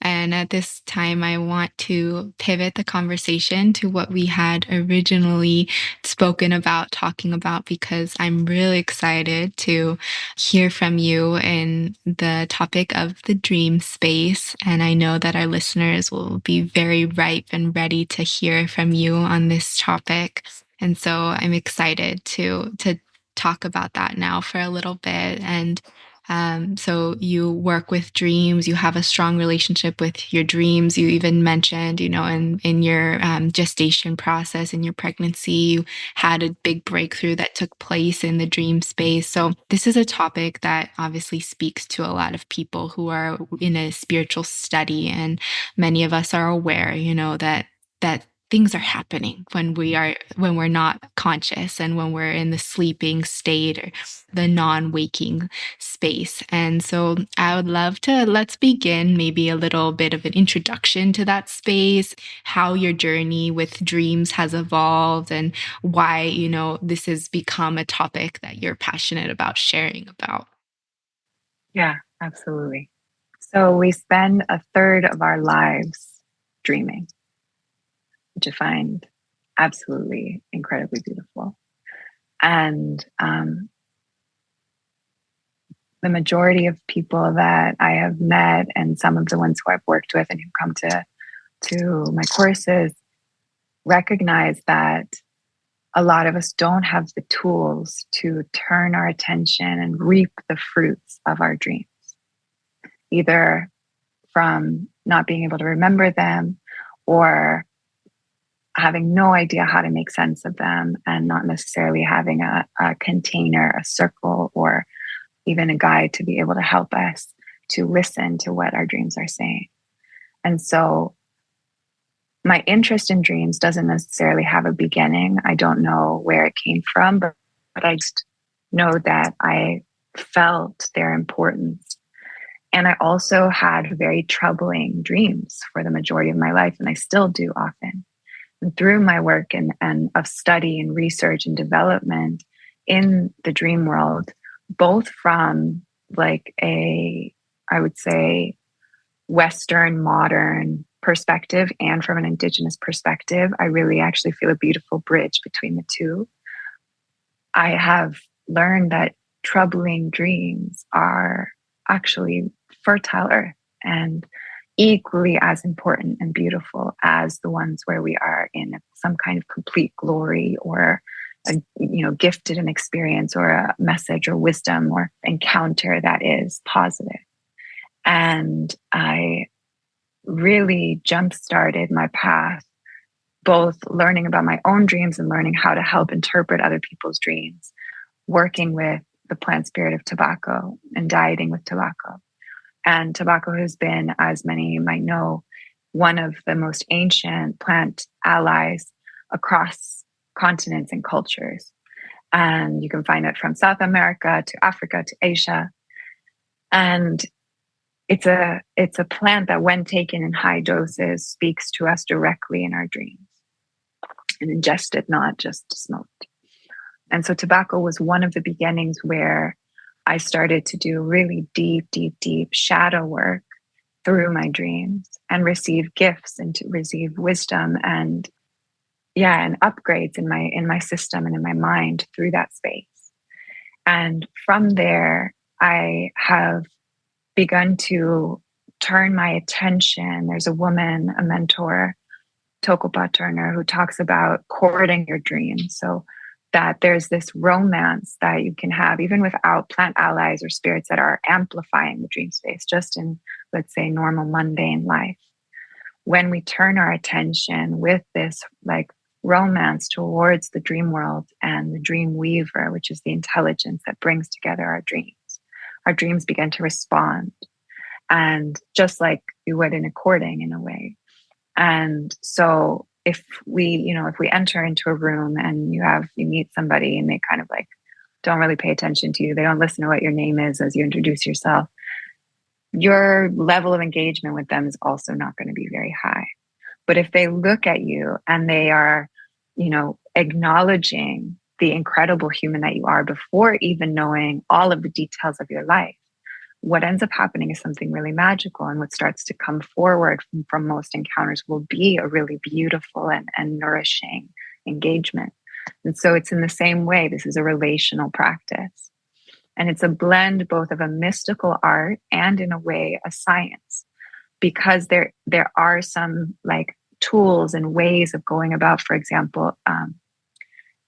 And at this time, I want to pivot the conversation to what we had originally talking about, because I'm really excited to hear from you in the topic of the dream space. And I know that our listeners will be very ripe and ready to hear from you on this topic. And so I'm excited to talk about that now for a little bit. And so you work with dreams, you have a strong relationship with your dreams. You even mentioned, in your gestation process, in your pregnancy, you had a big breakthrough that took place in the dream space. So this is a topic that obviously speaks to a lot of people who are in a spiritual study. And many of us are aware, that things are happening when we're not conscious, and when we're in the sleeping state or the non-waking space. And so I would love to, let's begin maybe a little bit of an introduction to that space, how your journey with dreams has evolved, and why, this has become a topic that you're passionate about sharing about. Yeah, absolutely. So we spend a third of our lives dreaming, which I find absolutely incredibly beautiful. And the majority of people that I have met, and some of the ones who I've worked with and who come to my courses, recognize that a lot of us don't have the tools to turn our attention and reap the fruits of our dreams, either from not being able to remember them or having no idea how to make sense of them, and not necessarily having a container, a circle, or even a guide to be able to help us to listen to what our dreams are saying. And so my interest in dreams doesn't necessarily have a beginning. I don't know where it came from, but I just know that I felt their importance. And I also had very troubling dreams for the majority of my life, and I still do often. And through my work and of study and research and development in the dream world, both from like I would say, Western modern perspective and from an indigenous perspective, I really actually feel a beautiful bridge between the two. I have learned that troubling dreams are actually fertile earth and equally as important and beautiful as the ones where we are in some kind of complete glory or a, gifted an experience or a message or wisdom or encounter that is positive. And I really jump-started my path, both learning about my own dreams and learning how to help interpret other people's dreams, working with the plant spirit of tobacco and dieting with tobacco. And tobacco has been, as many might know, one of the most ancient plant allies across continents and cultures. And you can find it from South America to Africa to Asia. And it's a plant that, when taken in high doses, speaks to us directly in our dreams, and ingested, not just smoked. And so tobacco was one of the beginnings where I started to do really deep, deep, deep shadow work through my dreams and receive gifts and to receive wisdom and upgrades in my system and in my mind through that space. And from there, I have begun to turn my attention. There's a woman, a mentor, Tokopa Turner, who talks about courting your dreams. So that there's this romance that you can have even without plant allies or spirits that are amplifying the dream space, just in, let's say, normal mundane life. When we turn our attention with this like romance towards the dream world and the dream weaver, which is the intelligence that brings together our dreams begin to respond. And just like you would in a courting, in a way. And so if we enter into a room and you meet somebody and they kind of like don't really pay attention to you, they don't listen to what your name is as you introduce yourself, your level of engagement with them is also not going to be very high. But if they look at you and they are, acknowledging the incredible human that you are before even knowing all of the details of your life, what ends up happening is something really magical. And what starts to come forward from most encounters will be a really beautiful and nourishing engagement. And so it's in the same way, this is a relational practice. And it's a blend both of a mystical art and, in a way, a science. Because there are some like tools and ways of going about, for example,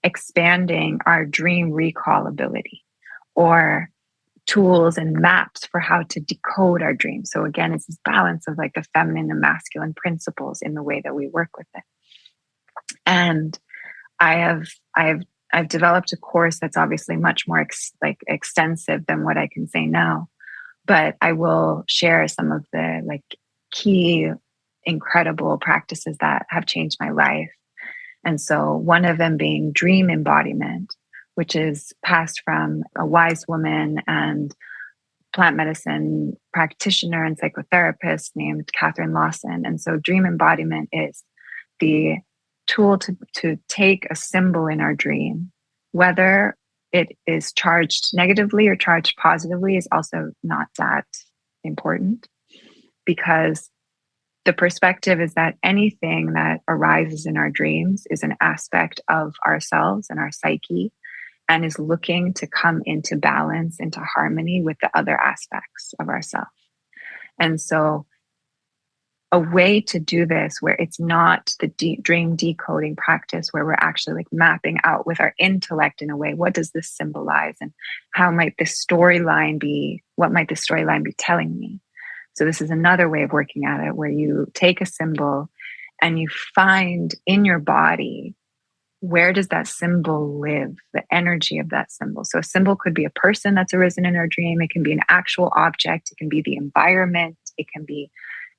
expanding our dream recall ability, or tools and maps for how to decode our dreams. So again, it's this balance of like the feminine and masculine principles in the way that we work with it. And I've developed a course that's obviously much more extensive than what I can say now, but I will share some of the like key incredible practices that have changed my life. And so one of them being dream embodiment, which is passed from a wise woman and plant medicine practitioner and psychotherapist named Catherine Lawson. And so dream embodiment is the tool to take a symbol in our dream, whether it is charged negatively or charged positively is also not that important, because the perspective is that anything that arises in our dreams is an aspect of ourselves and our psyche, and is looking to come into balance, into harmony with the other aspects of ourselves. And so a way to do this where it's not the dream decoding practice where we're actually like mapping out with our intellect in a way, what does this symbolize and how might this storyline be, what might the storyline be telling me? So this is another way of working at it, where you take a symbol and you find in your body, where does that symbol live, the energy of that symbol. So a symbol could be a person that's arisen in our dream. It can be an actual object. It can be the environment. It can be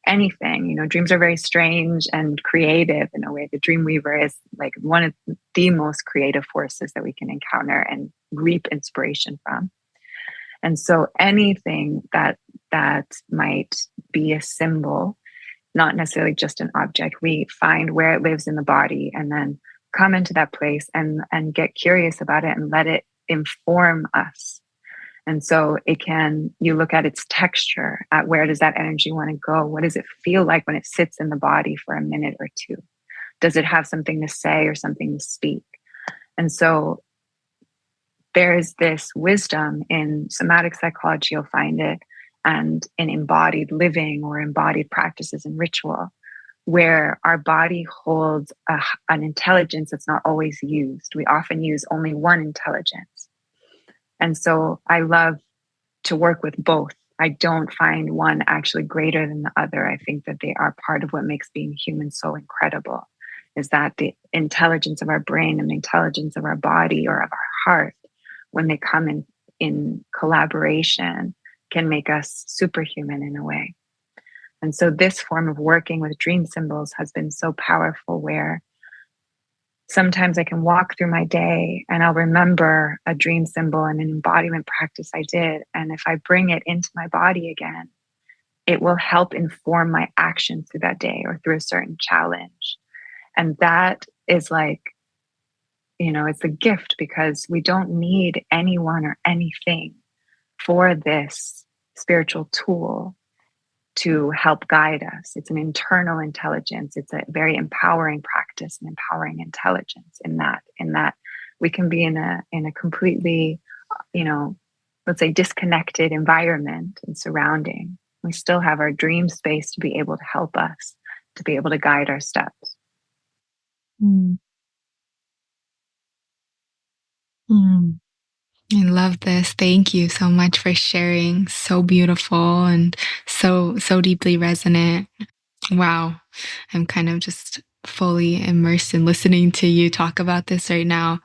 anything. Dreams are very strange and creative in a way. The dream weaver is like one of the most creative forces that we can encounter and reap inspiration from. And so anything that that might be a symbol, not necessarily just an object. We find where it lives in the body and then come into that place and get curious about it and let it inform us. And so you look at its texture, at where does that energy want to go? What does it feel like when it sits in the body for a minute or two? Does it have something to say or something to speak? And so there's this wisdom in somatic psychology, you'll find it, and in embodied living or embodied practices and ritual, where our body holds an intelligence that's not always used. We often use only one intelligence. And so I love to work with both. I don't find one actually greater than the other. I think that they are part of what makes being human so incredible, is that the intelligence of our brain and the intelligence of our body or of our heart, when they come in collaboration, can make us superhuman in a way. And so this form of working with dream symbols has been so powerful, where sometimes I can walk through my day and I'll remember a dream symbol and an embodiment practice I did. And if I bring it into my body again, it will help inform my actions through that day or through a certain challenge. And that is like, it's a gift, because we don't need anyone or anything for this spiritual tool to help guide us. It's an internal intelligence. It's a very empowering practice and empowering intelligence in that we can be in a completely, let's say, disconnected environment and surrounding. We still have our dream space to be able to help us, to be able to guide our steps. Mm. Mm. I love this. Thank you so much for sharing. So beautiful and so deeply resonant. Wow. I'm kind of just fully immersed in listening to you talk about this right now.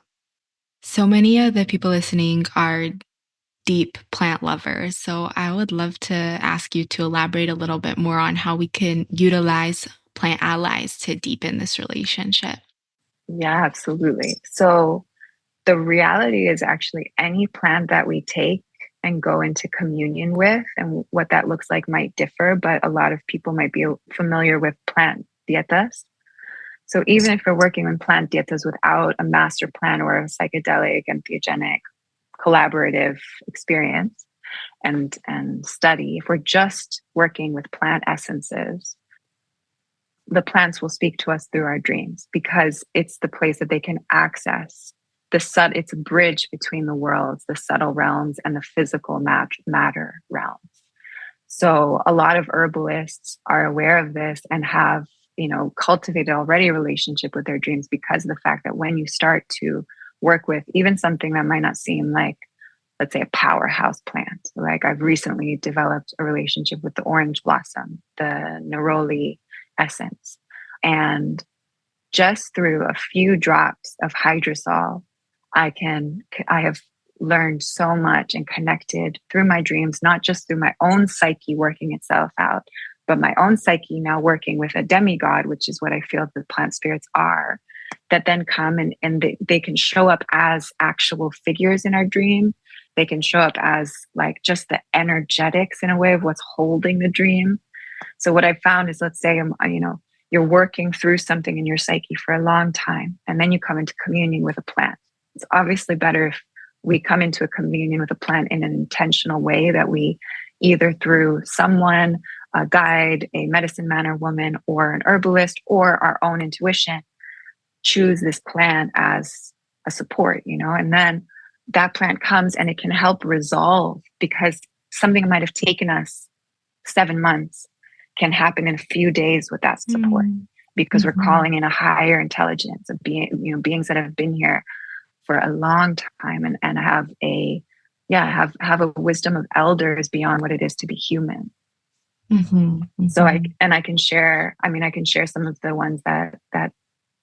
So many of the people listening are deep plant lovers. So I would love to ask you to elaborate a little bit more on how we can utilize plant allies to deepen this relationship. Yeah, absolutely. So the reality is, actually, any plant that we take and go into communion with, and what that looks like might differ, but a lot of people might be familiar with plant dietas. So even if we're working on plant dietas without a master plan or a psychedelic, entheogenic, collaborative experience and study, if we're just working with plant essences, the plants will speak to us through our dreams, because it's the place that they can access it's a bridge between the worlds, the subtle realms and the physical matter realms. So a lot of herbalists are aware of this and have, cultivated already a relationship with their dreams, because of the fact that when you start to work with even something that might not seem like, let's say, a powerhouse plant, like I've recently developed a relationship with the orange blossom, the neroli essence, and just through a few drops of hydrosol, I have learned so much and connected through my dreams, not just through my own psyche working itself out, but my own psyche now working with a demigod, which is what I feel the plant spirits are, that then come and they can show up as actual figures in our dream. They can show up as like just the energetics in a way of what's holding the dream. So what I found is, let's say, you're working through something in your psyche for a long time, and then you come into communion with a plant. It's obviously better if we come into a communion with a plant in an intentional way, that we either through someone, a guide, a medicine man or woman, or an herbalist, or our own intuition, choose this plant as a support, and then that plant comes and it can help resolve, because something that might have taken us 7 months can happen in a few days with that support, because we're calling in a higher intelligence of beings that have been here for a long time and have a wisdom of elders beyond what it is to be human. So I can share some of the ones that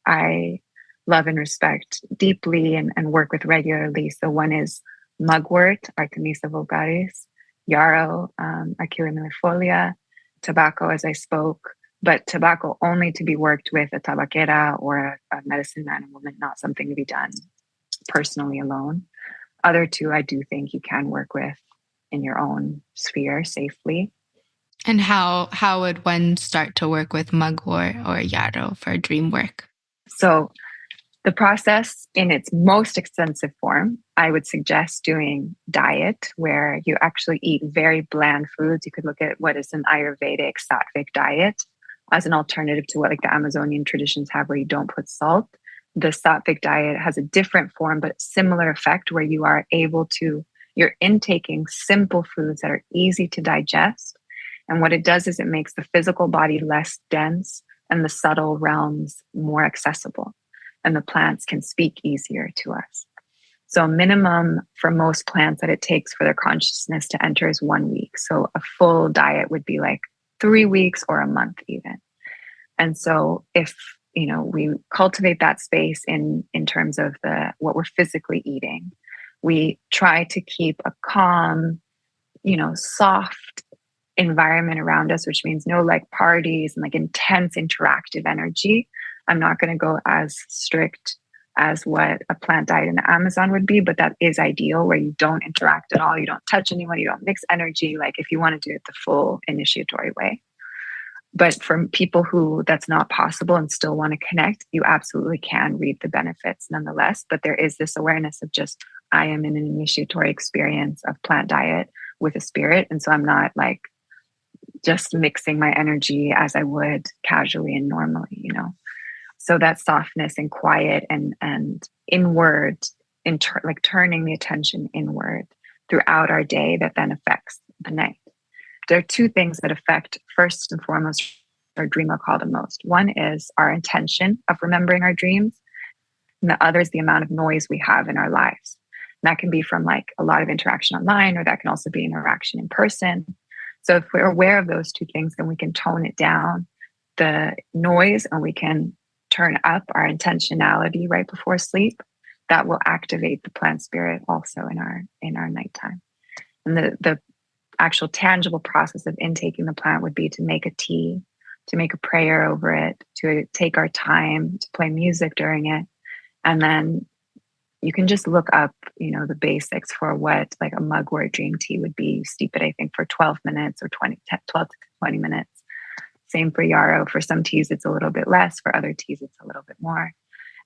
I love and respect deeply and work with regularly. So one is mugwort, Artemisia vulgaris, yarrow, Achillea millifolia, tobacco, as I spoke, but tobacco only to be worked with a tabaquera or a medicine man and woman, not something to be done personally alone. Other two, I do think you can work with in your own sphere safely. And how would one start to work with mugwort or yarrow for dream work? So the process in its most extensive form, I would suggest doing diet where you actually eat very bland foods. You could look at what is an Ayurvedic sattvic diet as an alternative to what like the Amazonian traditions have where you don't put salt. The sattvic diet has a different form, but similar effect where you are able to, you're intaking simple foods that are easy to digest. And what it does is it makes the physical body less dense and the subtle realms more accessible. And the plants can speak easier to us. So minimum for most plants that it takes for their consciousness to enter is 1 week. So a full diet would be like 3 weeks or a month even. And so if, you know, we cultivate that space in terms of what we're physically eating, we try to keep a calm, you know, soft environment around us, which means no like parties and like intense interactive energy. I'm not going to go as strict as what a plant diet in the Amazon would be, but that is ideal where you don't interact at all. You don't touch anyone. You don't mix energy. Like if you want to do it the full initiatory way. But for people who that's not possible and still want to connect, you absolutely can reap the benefits nonetheless. But there is this awareness of just, I am in an initiatory experience of plant diet with a spirit. And so I'm not like just mixing my energy as I would casually and normally, you know. So that softness and quiet and inward, like turning the attention inward throughout our day that then affects the night. There are two things that affect first and foremost our dream recall the most. One is our intention of remembering our dreams, and the other is the amount of noise we have in our lives. And that can be from like a lot of interaction online, or that can also be interaction in person. So if we're aware of those two things, then we can tone it down, the noise, and we can turn up our intentionality right before sleep. That will activate the plant spirit also in our nighttime. And the actual tangible process of intaking the plant would be to make a tea, to make a prayer over it, to take our time, to play music during it. And then you can just look up, you know, the basics for what like a mugwort dream tea would be. You steep it, I think, for 12 minutes or 12 to 20 minutes. Same for yarrow. For some teas, it's a little bit less. For other teas, it's a little bit more.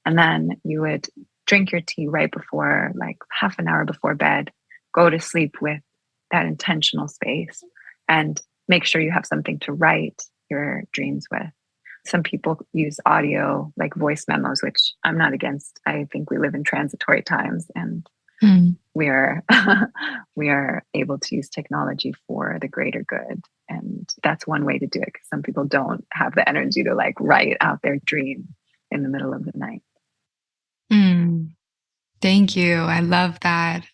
And then you would drink your tea right before, like half an hour before bed, go to sleep with that intentional space, and make sure you have something to write your dreams with. Some people use audio, like voice memos, which I'm not against. I think we live in transitory times, and we are able to use technology for the greater good. And that's one way to do it, because some people don't have the energy to like write out their dream in the middle of the night. Thank you. I love that.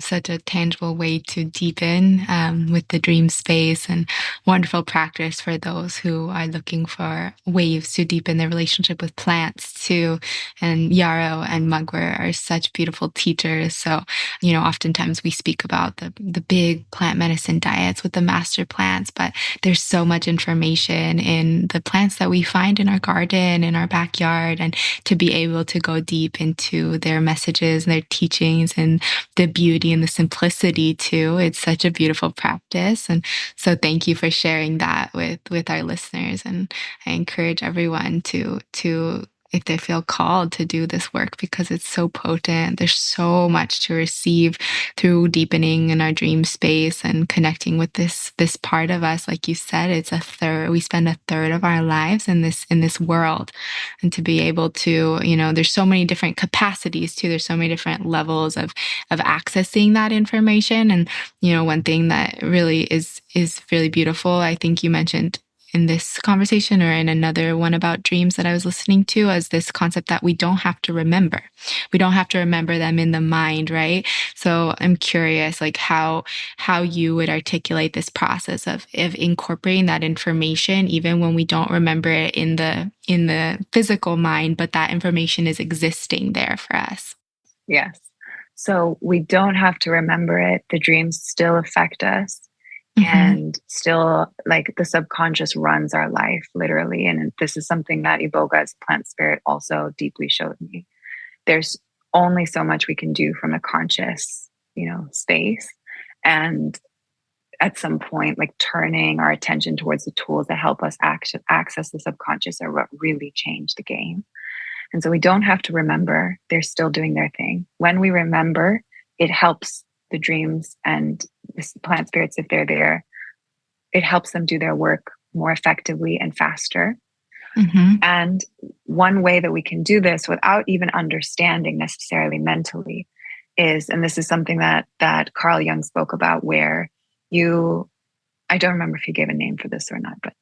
Such a tangible way to deepen with the dream space, and wonderful practice for those who are looking for ways to deepen their relationship with plants too. And yarrow and mugwort are such beautiful teachers. So, you know, oftentimes we speak about the big plant medicine diets with the master plants, but there's so much information in the plants that we find in our garden, in our backyard, and to be able to go deep into their messages and their teachings and the beauty and the simplicity too. It's such a beautiful practice. And so thank you for sharing that with our listeners. And I encourage everyone to if they feel called to do this work, because it's so potent. There's so much to receive through deepening in our dream space and connecting with this part of us. Like you said, we spend a third of our lives in this world. And to be able to, you know, there's so many different capacities too. There's so many different levels of accessing that information. And, you know, one thing that really is really beautiful, I think you mentioned in this conversation or in another one about dreams that I was listening to, as this concept that we don't have to remember. We don't have to remember them in the mind, right? So I'm curious, like how you would articulate this process of incorporating that information, even when we don't remember it in the physical mind, but that information is existing there for us. Yes. So we don't have to remember it. The dreams still affect us. And still, like, the subconscious runs our life, literally. And this is something that Iboga as a plant spirit also deeply showed me. There's only so much we can do from a conscious, you know, space. And at some point, like turning our attention towards the tools that help us access the subconscious are what really change the game. And so we don't have to remember. They're still doing their thing. When we remember, it helps the dreams and the plant spirits, if they're there, it helps them do their work more effectively and faster. Mm-hmm. And one way that we can do this without even understanding necessarily mentally is, and this is something that Carl Jung spoke about, where I don't remember if he gave a name for this or not, but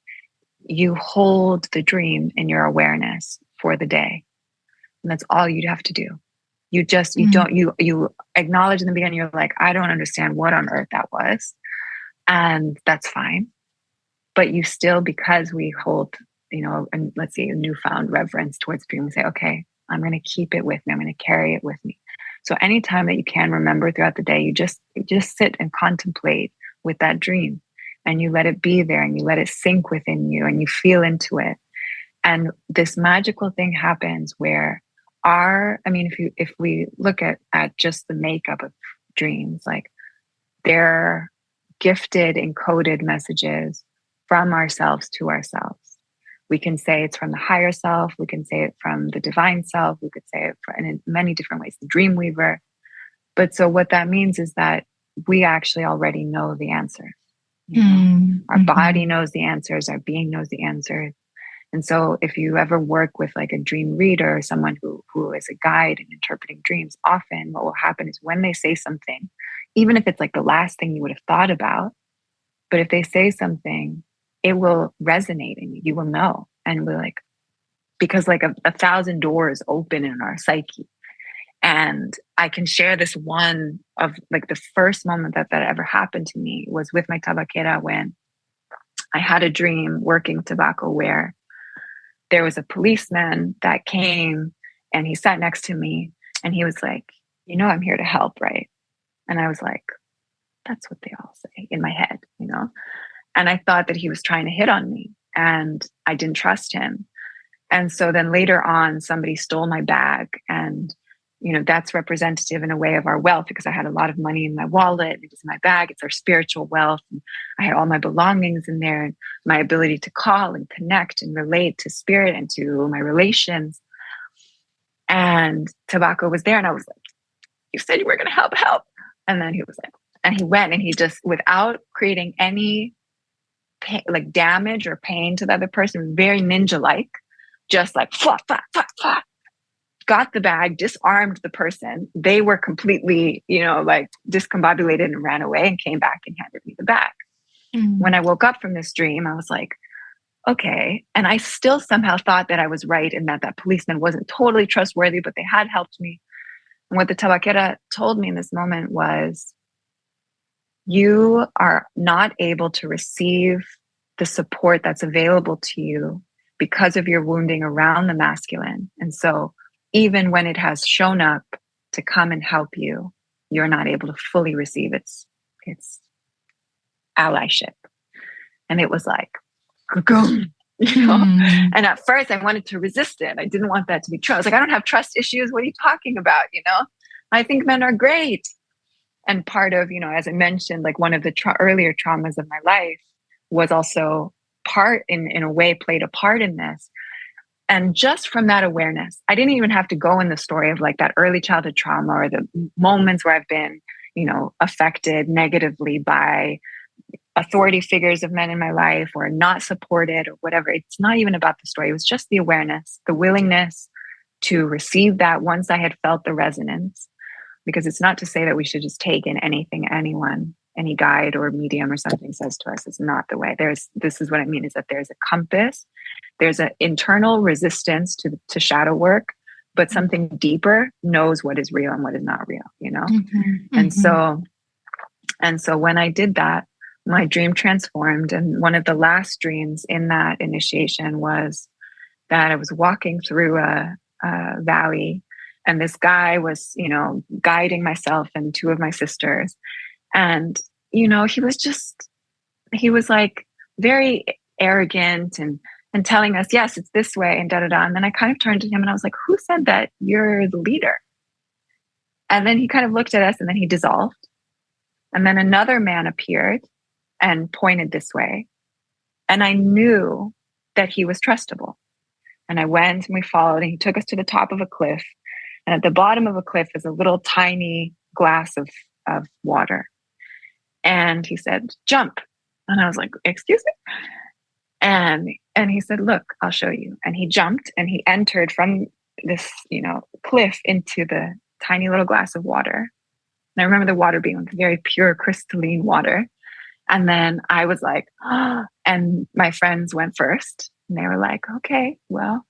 you hold the dream in your awareness for the day. And that's all you'd have to do. You acknowledge in the beginning, you're like, I don't understand what on earth that was. And that's fine. But you still, because we hold, and let's say a newfound reverence towards dream, we say, okay, I'm going to keep it with me. I'm going to carry it with me. So anytime that you can remember throughout the day, you just sit and contemplate with that dream, and you let it be there, and you let it sink within you, and you feel into it. And this magical thing happens where if we look at just the makeup of dreams, like they're gifted, encoded messages from ourselves to ourselves. We can say it's from the higher self. We can say it from the divine self. We could say it in many different ways, the dream weaver. But so what that means is that we actually already know the answer. Our body knows the answers. Our being knows the answers. And so if you ever work with like a dream reader or someone who is a guide in interpreting dreams, often what will happen is when they say something, even if it's like the last thing you would have thought about, but if they say something, it will resonate in you. You will know. And we're like, because like 1,000 doors open in our psyche. And I can share this one of like the first moment that ever happened to me was with my tabaquera, when I had a dream working tobacco where there was a policeman that came and he sat next to me and he was like, I'm here to help, right? And I was like, that's what they all say in my head, And I thought that he was trying to hit on me, and I didn't trust him. And so then later on, somebody stole my bag, and that's representative in a way of our wealth, because I had a lot of money in my wallet. It was my bag. It's our spiritual wealth. And I had all my belongings in there, and my ability to call and connect and relate to spirit and to my relations. And tobacco was there. And I was like, you said you were going to help. And then he was like, and he went, and he just, without creating any pain, like damage or pain to the other person, very ninja-like, just like, flop, flop, flop, flop, got the bag, disarmed the person. They were completely, like discombobulated and ran away, and came back and handed me the bag. When I woke up from this dream, I was like, okay. And I still somehow thought that I was right, and that policeman wasn't totally trustworthy, but they had helped me. And what the tabaquera told me in this moment was, you are not able to receive the support that's available to you because of your wounding around the masculine. And so even when it has shown up to come and help you, you're not able to fully receive its allyship. And it was like, And at first I wanted to resist it. I didn't want that to be true. I was like, I don't have trust issues. What are you talking about? I think men are great. And part of, as I mentioned, like one of the earlier traumas of my life was also in a way played a part in this. And just from that awareness, I didn't even have to go in the story of like that early childhood trauma or the moments where I've been, affected negatively by authority figures of men in my life, or not supported, or whatever. It's not even about the story. It was just the awareness, the willingness to receive that once I had felt the resonance. Because it's not to say that we should just take in anything anyone, any guide or medium or something says to us. It's not the way. This is what I mean, is that there's a compass, there's an internal resistance to shadow work, but something deeper knows what is real and what is not real, And so when I did that, my dream transformed. And one of the last dreams in that initiation was that I was walking through a valley, and this guy was, guiding myself and two of my sisters. And, he was like very arrogant and telling us, yes, it's this way, and da-da-da. And then I kind of turned to him and I was like, who said that you're the leader? And then he kind of looked at us, and then he dissolved. And then another man appeared and pointed this way. And I knew that he was trustable. And I went and we followed, and he took us to the top of a cliff. And at the bottom of a cliff is a little tiny glass of water. And he said, jump. And I was like, excuse me? And he said, look, I'll show you. And he jumped and he entered from this, cliff into the tiny little glass of water. And I remember the water being like very pure, crystalline water. And then I was like, oh, and my friends went first. And they were like, okay, well,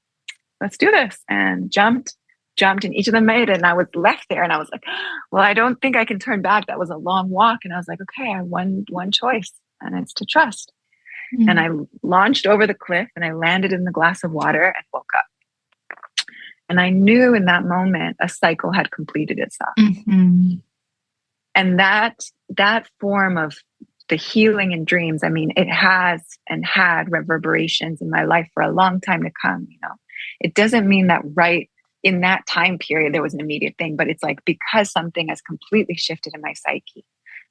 let's do this. And jumped, and each of them made it. And I was left there. And I was like, well, I don't think I can turn back. That was a long walk. And I was like, okay, I have one choice, and it's to trust. Mm-hmm. And I launched over the cliff and I landed in the glass of water and woke up. And I knew in that moment a cycle had completed itself. Mm-hmm. And that form of the healing in dreams, I mean, it has and had reverberations in my life for a long time to come. It doesn't mean that right in that time period there was an immediate thing, but it's like, because something has completely shifted in my psyche,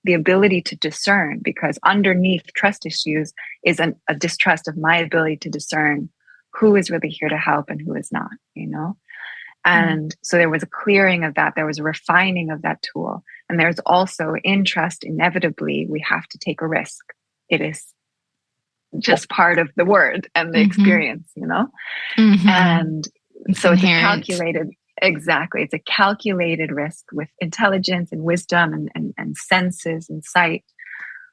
the ability to discern, because underneath trust issues is a distrust of my ability to discern who is really here to help and who is not, And so there was a clearing of that. There was a refining of that tool. And there's also in trust, inevitably, we have to take a risk. It is just part of the word and the experience, Mm-hmm. And so it's calculated. Exactly. It's a calculated risk with intelligence and wisdom and senses and sight.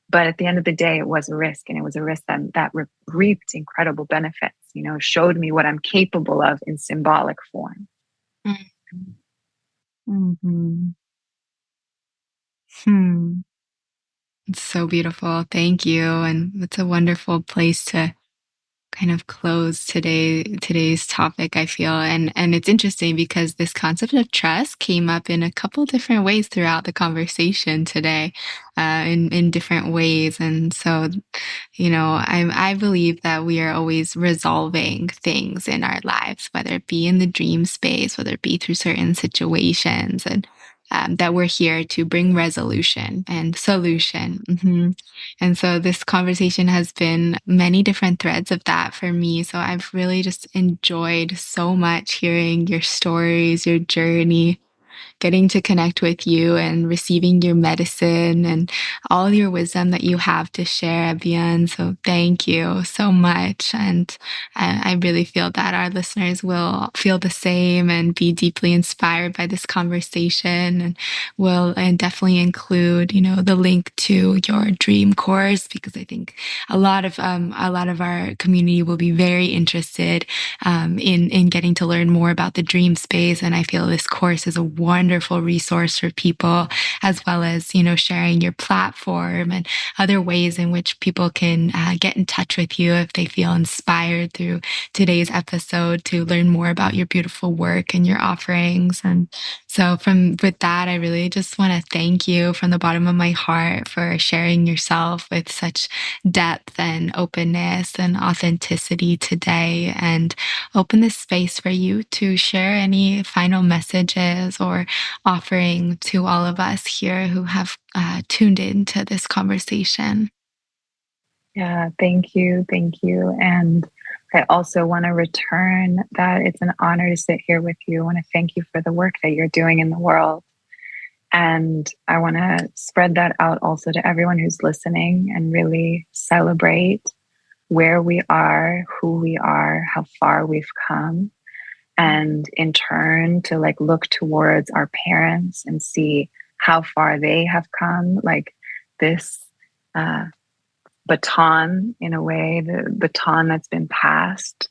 But at the end of the day, it was a risk. And it was a risk that reaped incredible benefits, showed me what I'm capable of in symbolic form. Mm-hmm. It's so beautiful. Thank you. And it's a wonderful place to kind of close today's topic, I feel. And it's interesting because this concept of trust came up in a couple different ways throughout the conversation today, in different ways. And so, I believe that we are always resolving things in our lives, whether it be in the dream space, whether it be through certain situations, and that we're here to bring resolution and solution. Mm-hmm. And so this conversation has been many different threads of that for me. So I've really just enjoyed so much hearing your stories, your journey, getting to connect with you and receiving your medicine and all your wisdom that you have to share, Ebyän. So thank you so much. And I really feel that our listeners will feel the same and be deeply inspired by this conversation. And will definitely include, the link to your dream course, because I think a lot of our community will be very interested in getting to learn more about the dream space. And I feel this course is a wonderful resource for people, as well as, sharing your platform and other ways in which people can get in touch with you if they feel inspired through today's episode to learn more about your beautiful work and your offerings. And so with that, I really just want to thank you from the bottom of my heart for sharing yourself with such depth and openness and authenticity today, and open this space for you to share any final messages or offering to all of us here who have tuned into this conversation. Yeah, thank you. Thank you. And I also want to return that it's an honor to sit here with you. I want to thank you for the work that you're doing in the world. And I want to spread that out also to everyone who's listening, and really celebrate where we are, who we are, how far we've come. And in turn, to look towards our parents and see how far they have come, this baton, in a way, the baton that's been passed.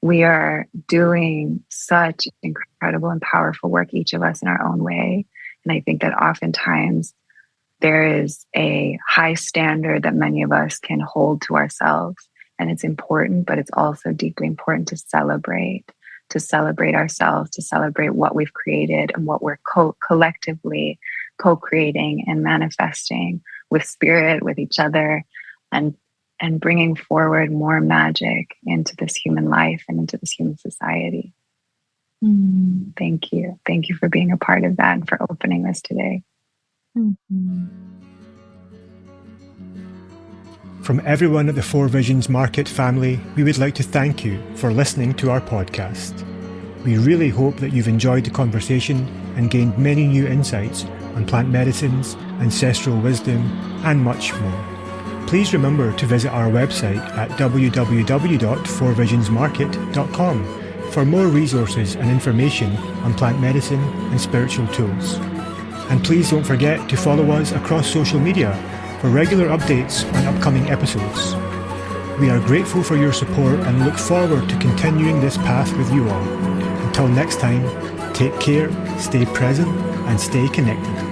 We are doing such incredible and powerful work, each of us in our own way. And I think that oftentimes there is a high standard that many of us can hold to ourselves. And it's important, but it's also deeply important to celebrate ourselves, to celebrate what we've created and what we're collectively co-creating and manifesting with spirit, with each other, and bringing forward more magic into this human life and into this human society. Thank you. Thank you for being a part of that and for opening this today. From everyone at the Four Visions Market family, we would like to thank you for listening to our podcast. We really hope that you've enjoyed the conversation and gained many new insights on plant medicines, ancestral wisdom, and much more. Please remember to visit our website at www.fourvisionsmarket.com for more resources and information on plant medicine and spiritual tools. And please don't forget to follow us across social media for regular updates on upcoming episodes. We are grateful for your support and look forward to continuing this path with you all. Until next time, take care, stay present, and stay connected.